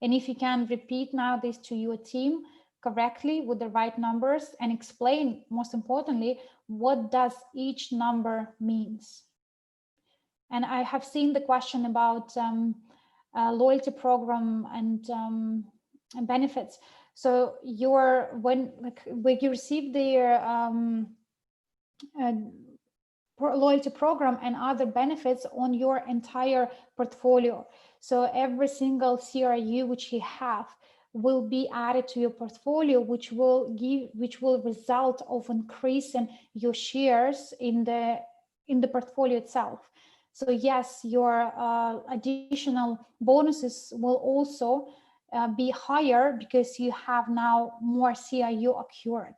And if you can repeat now this to your team correctly with the right numbers and explain, most importantly, what does each number means. And I have seen the question about loyalty program and benefits. So when you receive the loyalty program and other benefits on your entire portfolio. So every single CRU which you have will be added to your portfolio, which will result of increasing your shares in the portfolio itself. So yes, your additional bonuses will also be higher because you have now more CRU occurred.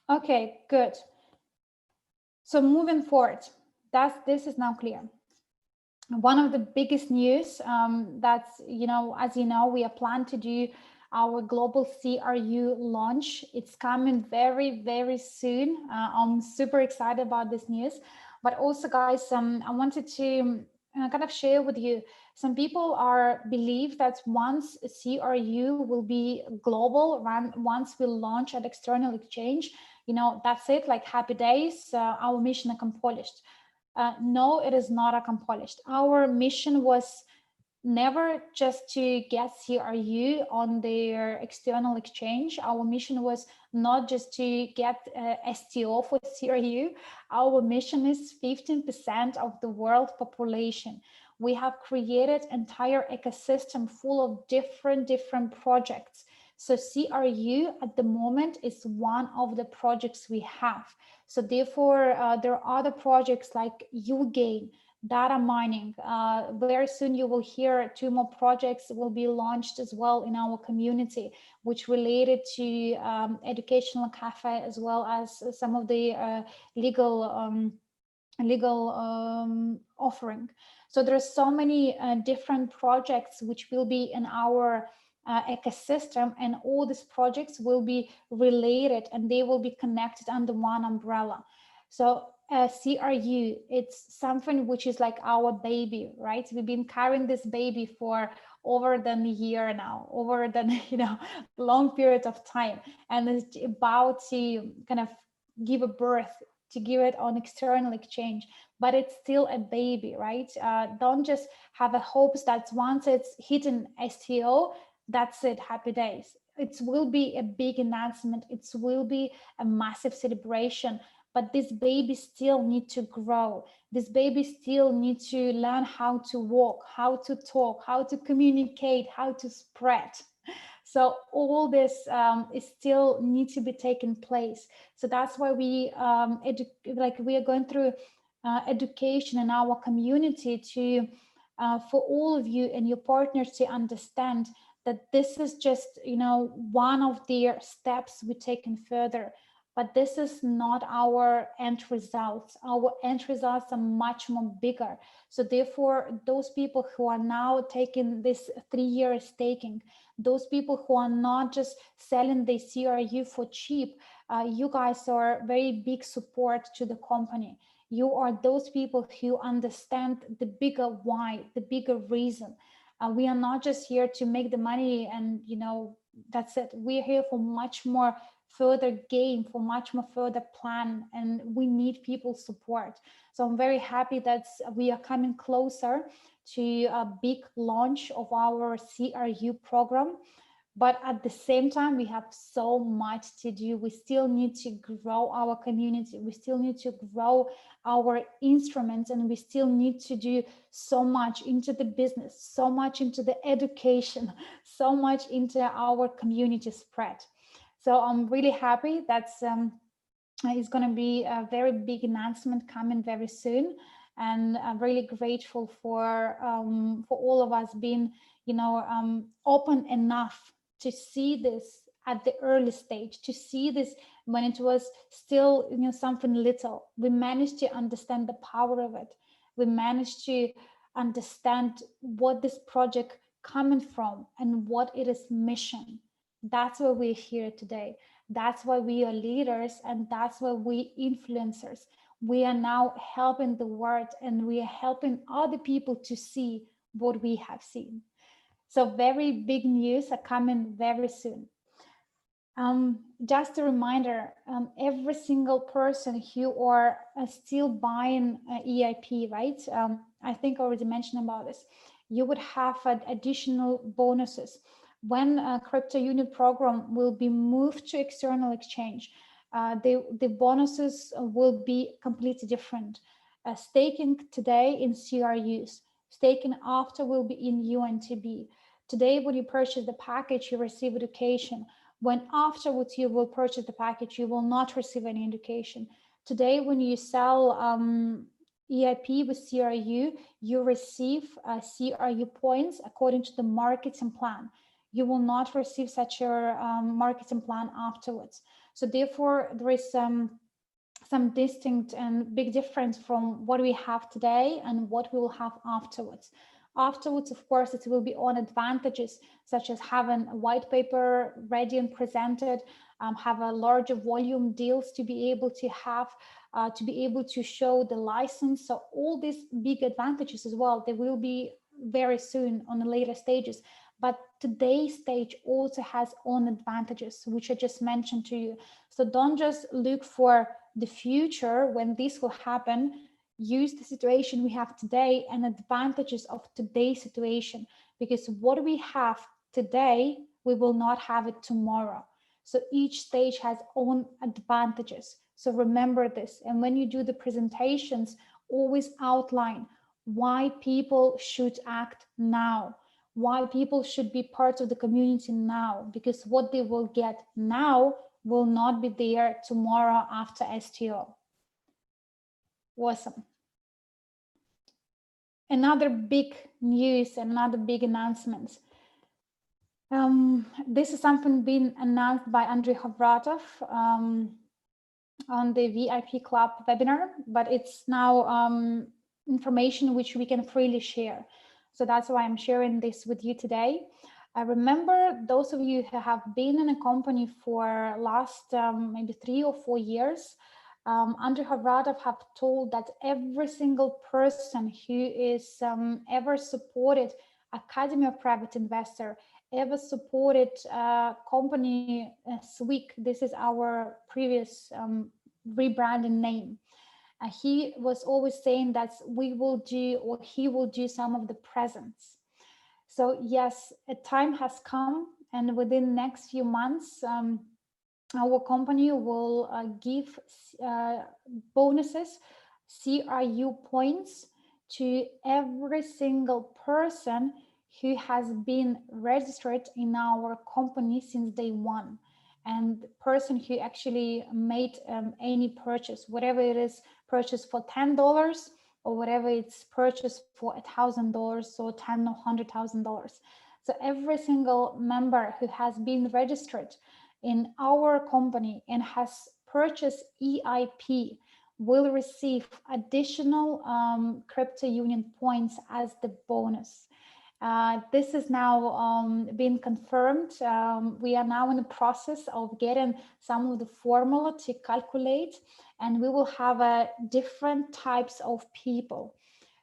Okay, good. So moving forward, this is now clear. One of the biggest news that's, as you know, we are planning to do our global CRU launch. It's coming very, very soon. I'm super excited about this news. But also, guys, I wanted to kind of share with you, some people believe that once CRU will be global, once we launch at external exchange, that's it, like happy days, our mission accomplished. No, it is not accomplished. Our mission was never just to get CRU on their external exchange. Our mission was not just to get STO for CRU. Our mission is 15% of the world population. We have created entire ecosystem full of different projects. So CRU at the moment is one of the projects we have. So therefore, there are other projects like Ugain, data mining. Very soon you will hear 2 more projects will be launched as well in our community, which related to educational cafe, as well as some of the legal offering. So there are so many different projects which will be in our ecosystem, and all these projects will be related and they will be connected under one umbrella. So CRU, it's something which is like our baby, right? We've been carrying this baby for over than a year now, over than long period of time, and it's about to kind of give a birth, to give it on external exchange, but it's still a baby, right? Don't just have a hopes that once it's hitting STO, that's it, happy days. It will be a big announcement, it will be a massive celebration, but this baby still need to grow. This baby still need to learn how to walk, how to talk, how to communicate, how to spread. So all this is still need to be taken place. So that's why we we are going through education in our community to for all of you and your partners to understand that this is just one of the steps we're taking further, but this is not our end results. Our end results are much more bigger. So therefore, those people who are now taking this 3-year staking, those people who are not just selling the CRU for cheap, you guys are very big support to the company. You are those people who understand the bigger why, the bigger reason. We are not just here to make the money and that's it. We're here for much more further game, for much more further plan, and we need people's support. So I'm very happy that we are coming closer to a big launch of our CRU program. But at the same time, we have so much to do. We still need to grow our community. We still need to grow our instruments, and we still need to do so much into the business, so much into the education, so much into our community spread. So I'm really happy that it's going to be a very big announcement coming very soon. And I'm really grateful for all of us being, open enough to see this at the early stage, to see this when it was still, something little. We managed to understand the power of it. We managed to understand what this project coming from and what it is mission. That's why we're here today. That's why we are leaders, and that's why we influencers. We are now helping the world, and we are helping other people to see what we have seen. So very big news are coming very soon. Just a reminder, every single person who are still buying EIP, right? I think I already mentioned about this. You would have additional bonuses. When a crypto union program will be moved to external exchange, the bonuses will be completely different. Staking today in CRUs, staking after will be in UNTB. Today, when you purchase the package, you receive education. When afterwards you will purchase the package, you will not receive any education. Today, when you sell EIP with CRU, you receive CRU points according to the marketing plan. You will not receive such a marketing plan afterwards. So therefore, there is some distinct and big difference from what we have today and what we will have afterwards. Afterwards, of course, it will be on advantages such as having a white paper ready and presented, have a larger volume deals to be able to have, to be able to show the license. So all these big advantages as well, they will be very soon on the later stages. But today's stage also has own advantages, which I just mentioned to you. So don't just look for the future when this will happen. Use the situation we have today and advantages of today's situation, because what we have today, we will not have it tomorrow. So each stage has own advantages. So remember this. And when you do the presentations, always outline why people should act now, why people should be part of the community now, because what they will get now will not be there tomorrow after STO. Awesome. Another big news, another big announcement. This is something being announced by Andrei Khavratov on the VIP Club webinar, but it's now information which we can freely share. So that's why I'm sharing this with you today. I remember those of you who have been in a company for last maybe 3 or 4 years, Andrei Khavratov have told that every single person who is ever supported Academy of Private Investor, ever supported company SWIC, this is our previous rebranding name. He was always saying that we will do, or he will do some of the presents. So yes, a time has come, and within the next few months, our company will give bonuses, CRU points, to every single person who has been registered in our company since day one. And the person who actually made any purchase, whatever it is, purchase for $10 or whatever it's purchased for $1,000 or $10,000 or $100,000. So every single member who has been registered in our company and has purchased EIP will receive additional crypto union points as the bonus. This is now been confirmed. We are now in the process of getting some of the formula to calculate, and we will have different types of people.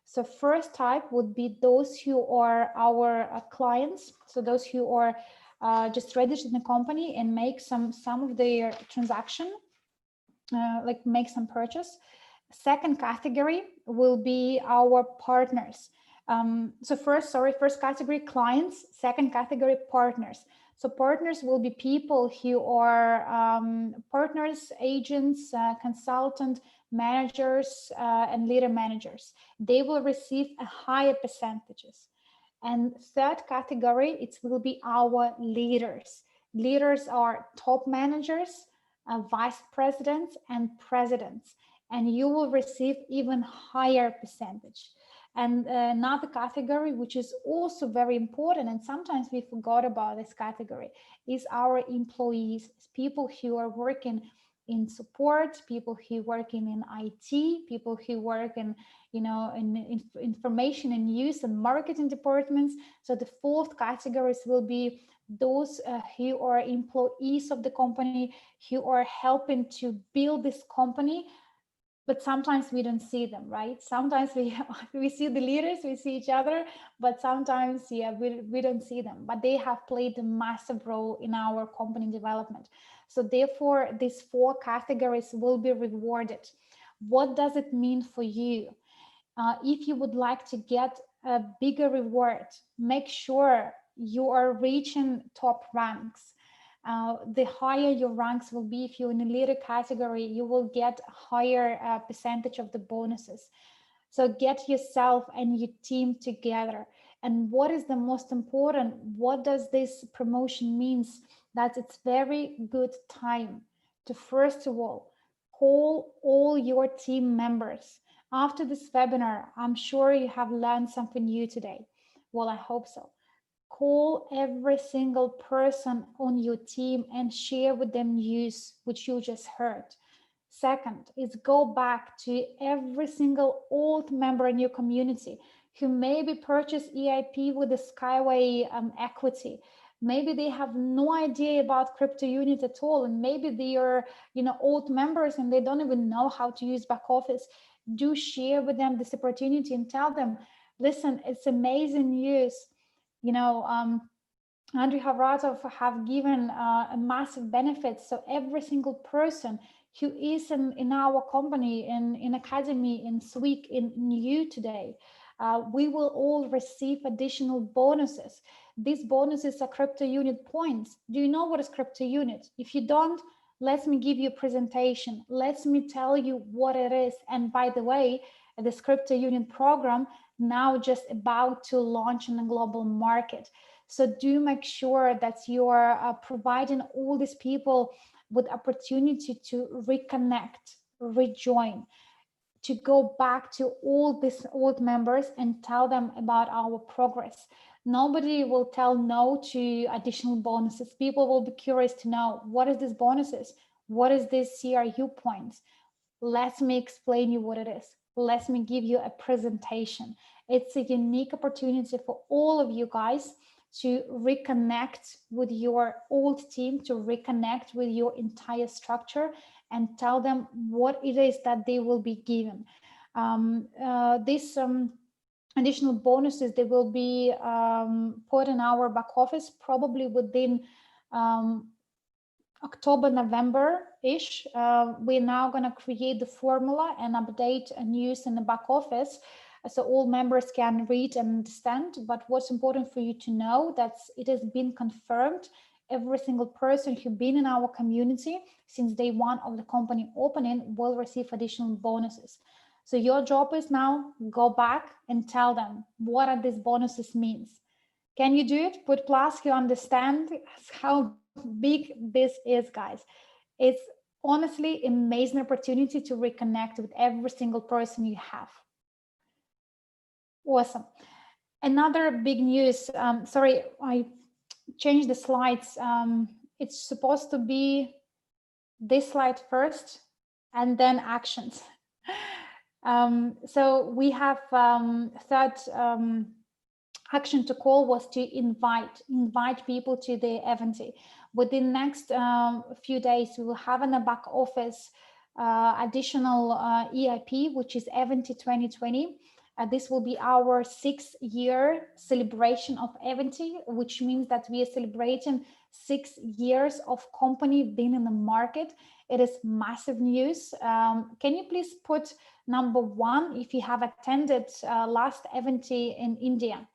So first type would be those who are our clients. So those who are just registered in the company and make some of their transaction, like make some purchase. Second category will be our partners. So first category clients, second category partners. So partners will be people who are partners, agents, consultant, managers, and leader managers. They will receive a higher percentages. And third category, it will be our leaders. Leaders are top managers, vice presidents, and presidents. And you will receive even higher percentage. And another category, which is also very important, and sometimes we forgot about this category, is our employees, people who are working in support, people who work in IT, people who work in, in information and news and marketing departments. So the fourth categories will be those who are employees of the company, who are helping to build this company, but sometimes we don't see them, right? Sometimes we see the leaders, we see each other, but sometimes, yeah, we don't see them, but they have played a massive role in our company development. So therefore, these four categories will be rewarded. What does it mean for you? If you would like to get a bigger reward, make sure you are reaching top ranks. The higher your ranks will be, if you're in a leader category, you will get a higher percentage of the bonuses. So get yourself and your team together. And what is the most important? What does this promotion means? That it's very good time to, first of all, call all your team members. After this webinar, I'm sure you have learned something new today. Well, I hope so. Call every single person on your team and share with them news which you just heard. Second is go back to every single old member in your community who maybe purchased EIP with the Skyway equity. Maybe they have no idea about crypto unit at all, and maybe they are, old members and they don't even know how to use back office. Do share with them this opportunity and tell them, listen, it's amazing news. Andrew Havratov have given a massive benefit. So every single person who is in our company, in Academy, in Sweek, in you today, we will all receive additional bonuses. These bonuses are crypto unit points. Do you know what is crypto unit? If you don't, let me give you a presentation. Let me tell you what it is. And by the way, this crypto unit program now just about to launch in the global market. So do make sure that you are providing all these people with opportunity to reconnect, rejoin, to go back to all these old members and tell them about our progress. Nobody will tell no to additional bonuses. People will be curious to know, what is these bonuses? What is this CRU points? Let me explain you what it is. Let me give you a presentation. It's a unique opportunity for all of you guys to reconnect with your old team, to reconnect with your entire structure and tell them what it is that they will be given. These additional bonuses, they will be put in our back office probably within October, November-ish. We're now going to create the formula and update news in the back office so all members can read and understand. But what's important for you to know that it has been confirmed. Every single person who's been in our community since day one of the company opening will receive additional bonuses. So your job is now go back and tell them what are these bonuses means. Can you do it? Put plus, you understand how big this is, guys. It's honestly amazing opportunity to reconnect with every single person you have. Awesome. Another big news, sorry, I changed the slides. It's supposed to be this slide first and then actions. So we have third action to call was to invite people to the event. Within next few days, we will have in the back office additional EIP, which is Event 2020. This will be our 6-year celebration of Eventy, which means that we are celebrating 6 years of company being in the market. It is massive news. Can you please put number 1 if you have attended last Eventy in India?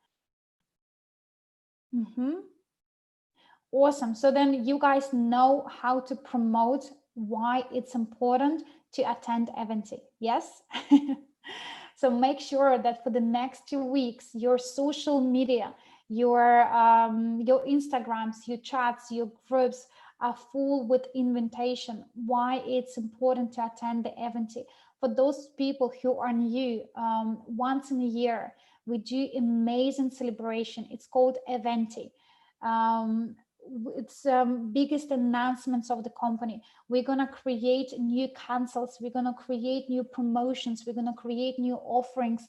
Awesome. So then you guys know how to promote, why it's important to attend Eventy. Yes? So make sure that for the next 2 weeks, your social media, your Instagrams, your chats, your groups are full with invitation, why it's important to attend the Eventy. For those people who are new, once in a year, we do amazing celebration. It's called Eventy. it's biggest announcements of the company. We're going to create new cancels, we're going to create new promotions, we're going to create new offerings.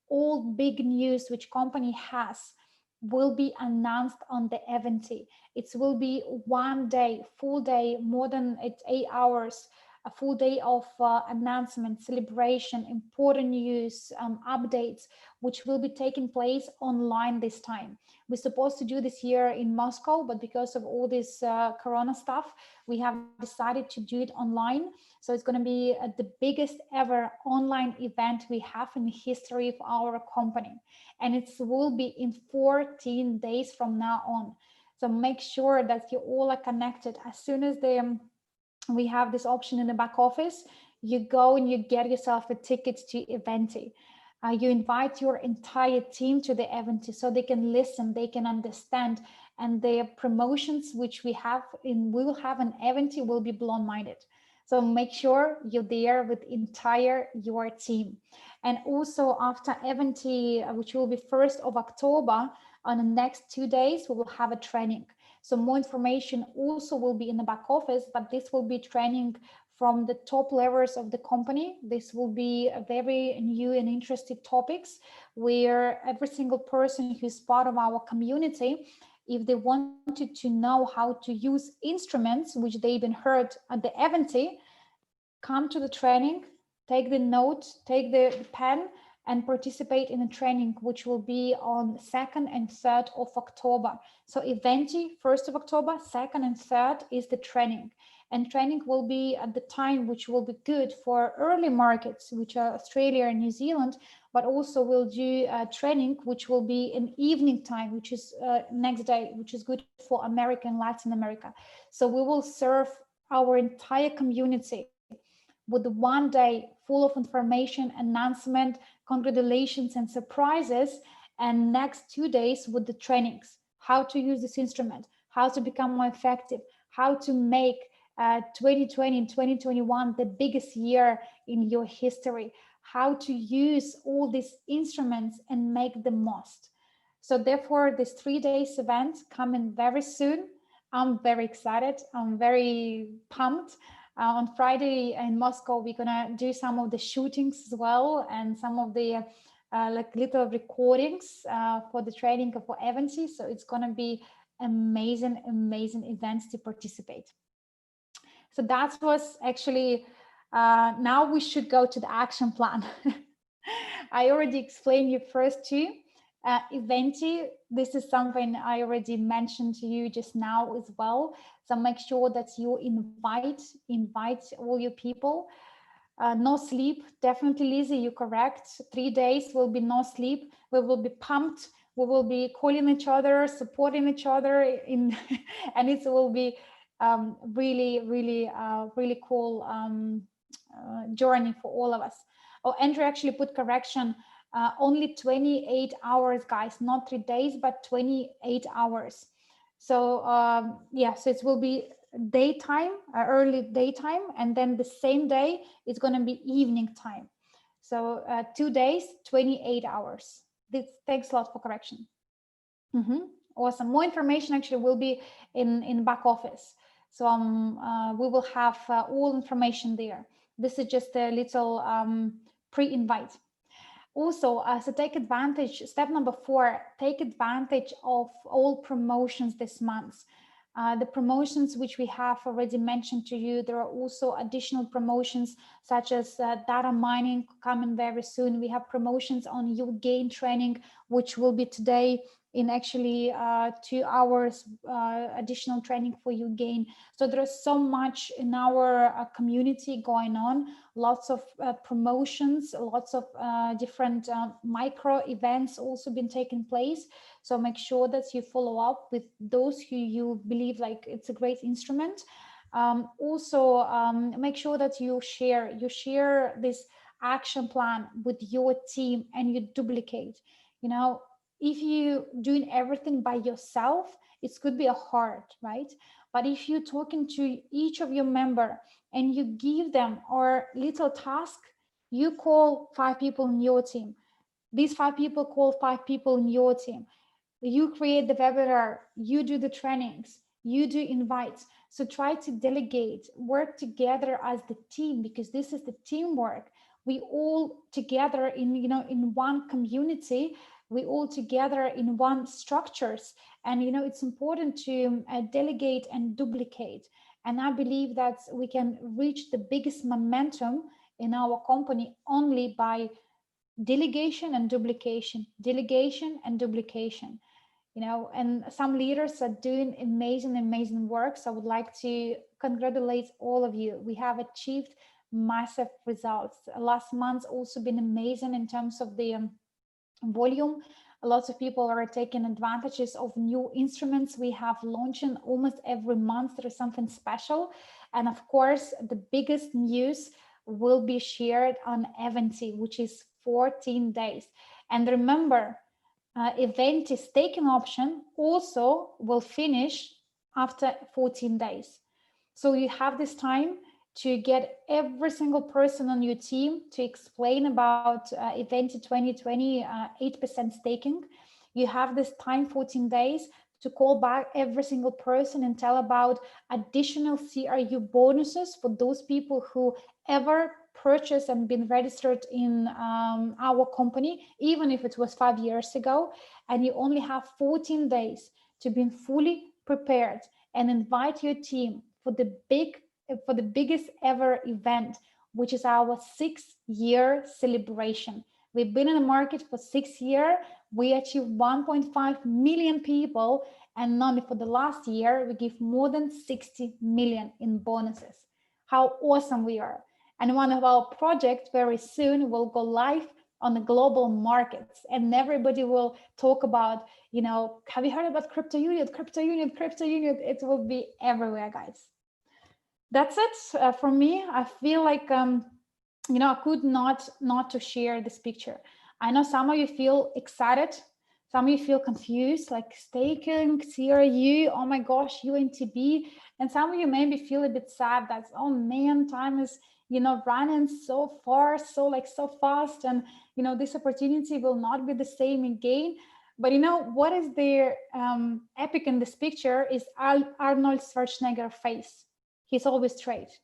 All big news which company has will be announced on the Eventy. It will be one day, full day, more than 8 hours, a full day of announcement, celebration, important news, updates, which will be taking place online this time. We're supposed to do this year in Moscow, but because of all this Corona stuff, we have decided to do it online. So it's going to be the biggest ever online event we have in the history of our company. And it will be in 14 days from now on. So make sure that you all are connected. As soon as we have this option in the back office, you go and you get yourself a ticket to Eventy. You invite your entire team to the Eventy so they can listen, they can understand, and the promotions which we will have in Eventy will be blown-minded. So make sure you're there with entire your team. And also after Eventy, which will be 1st of October, on the next 2 days, we will have a training. So more information also will be in the back office, but this will be training from the top levels of the company. This will be a very new and interesting topics where every single person who's part of our community, if they wanted to know how to use instruments, which they've been heard at the Eventy, come to the training, take the note, take the pen, and participate in a training, which will be on 2nd and 3rd of October. So Eventy, 1st of October, 2nd and 3rd is the training. And training will be at the time which will be good for early markets, which are Australia and New Zealand, but also we'll do a training which will be in evening time, which is next day, which is good for America and Latin America. So we will serve our entire community with 1 day full of information, announcement, congratulations and surprises, and next 2 days with the trainings, how to use this instrument, how to become more effective, how to make 2020 and 2021 the biggest year in your history, how to use all these instruments and make the most. So therefore, this 3 days event coming very soon. I'm very excited. I'm very pumped. On Friday in Moscow, we're gonna do some of the shootings as well, and some of the like little recordings for the training for Eventy. So it's gonna be amazing events to participate. So that was actually, now we should go to the action plan. I already explained you first two. Eventy, this is something I already mentioned to you just now as well. So make sure that you invite all your people. No sleep, definitely, Lizzie, you're correct. 3 days will be no sleep. We will be pumped. We will be calling each other, supporting each other in, and it will be really cool journey for all of us. Oh, Andrew actually put correction. Only 28 hours, guys, not 3 days, but 28 hours. So yeah, so it will be daytime, early daytime, and then the same day it's going to be evening time. So 2 days, 28 hours. Thanks a lot for correction. Awesome. More information actually will be in back office. So we will have all information there. This is just a little pre-invite. Also, so take advantage, step number 4, take advantage of all promotions this month. The promotions which we have already mentioned to you, there are also additional promotions such as data mining coming very soon. We have promotions on YouGain training, which will be today in actually 2 hours additional training for YouGain. So there is so much in our community going on, lots of promotions, lots of different micro events also been taking place. So make sure that you follow up with those who you believe like it's a great instrument. Also, make sure that you share this action plan with your team and you duplicate. You know, if you doing everything by yourself, it could be hard, right? But if you're talking to each of your member and you give them a little task, you call 5 people in your team. These 5 people call 5 people in your team. You create the webinar, you do the trainings, you do invites. So try to delegate, work together as the team, because this is the teamwork. We all together in, in one community, we all together in one structures. And, it's important to delegate and duplicate. And I believe that we can reach the biggest momentum in our company only by delegation and duplication, delegation and duplication. And some leaders are doing amazing work. So I would like to congratulate all of you. We have achieved massive results. Last month's also been amazing in terms of the volume. Lots of people are taking advantages of new instruments we have launching almost every month. There is something special. And of course, the biggest news will be shared on Eventy, which is 14 days. And remember, Eventy staking option also will finish after 14 days. So you have this time to get every single person on your team to explain about Eventy 2020 8% staking. You have this time, 14 days, to call back every single person and tell about additional CRU bonuses for those people who ever purchased and been registered in our company, even if it was 5 years ago. And you only have 14 days to be fully prepared and invite your team for the biggest ever event, which is our 6-year celebration. We've been in the market for 6 years. We achieved 1.5 million people, and only for the last year, we give more than 60 million in bonuses. How awesome we are. And one of our projects very soon will go live on the global markets, and everybody will talk about, have you heard about Crypto Unit? Crypto Unit, Crypto Unit. It will be everywhere, guys. That's it for me. I feel like, I could not to share this picture. I know some of you feel excited. Some of you feel confused, like staking, CRU, oh my gosh, UNTB. And some of you maybe feel a bit sad that, oh man, time is, running so far, so fast. And, this opportunity will not be the same again. But what is the epic in this picture is Arnold Schwarzenegger face. He's always straight.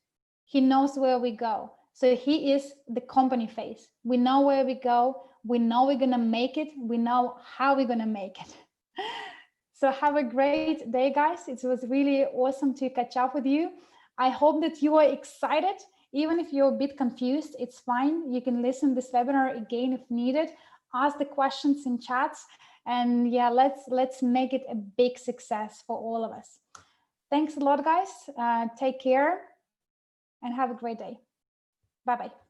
He knows where we go. So he is the company face. We know where we go. We know we're going to make it. We know how we're going to make it. So have a great day, guys. It was really awesome to catch up with you. I hope that you are excited. Even if you're a bit confused, it's fine. You can listen to this webinar again if needed. Ask the questions in chats. And yeah, let's make it a big success for all of us. Thanks a lot, guys. Take care and have a great day. Bye-bye.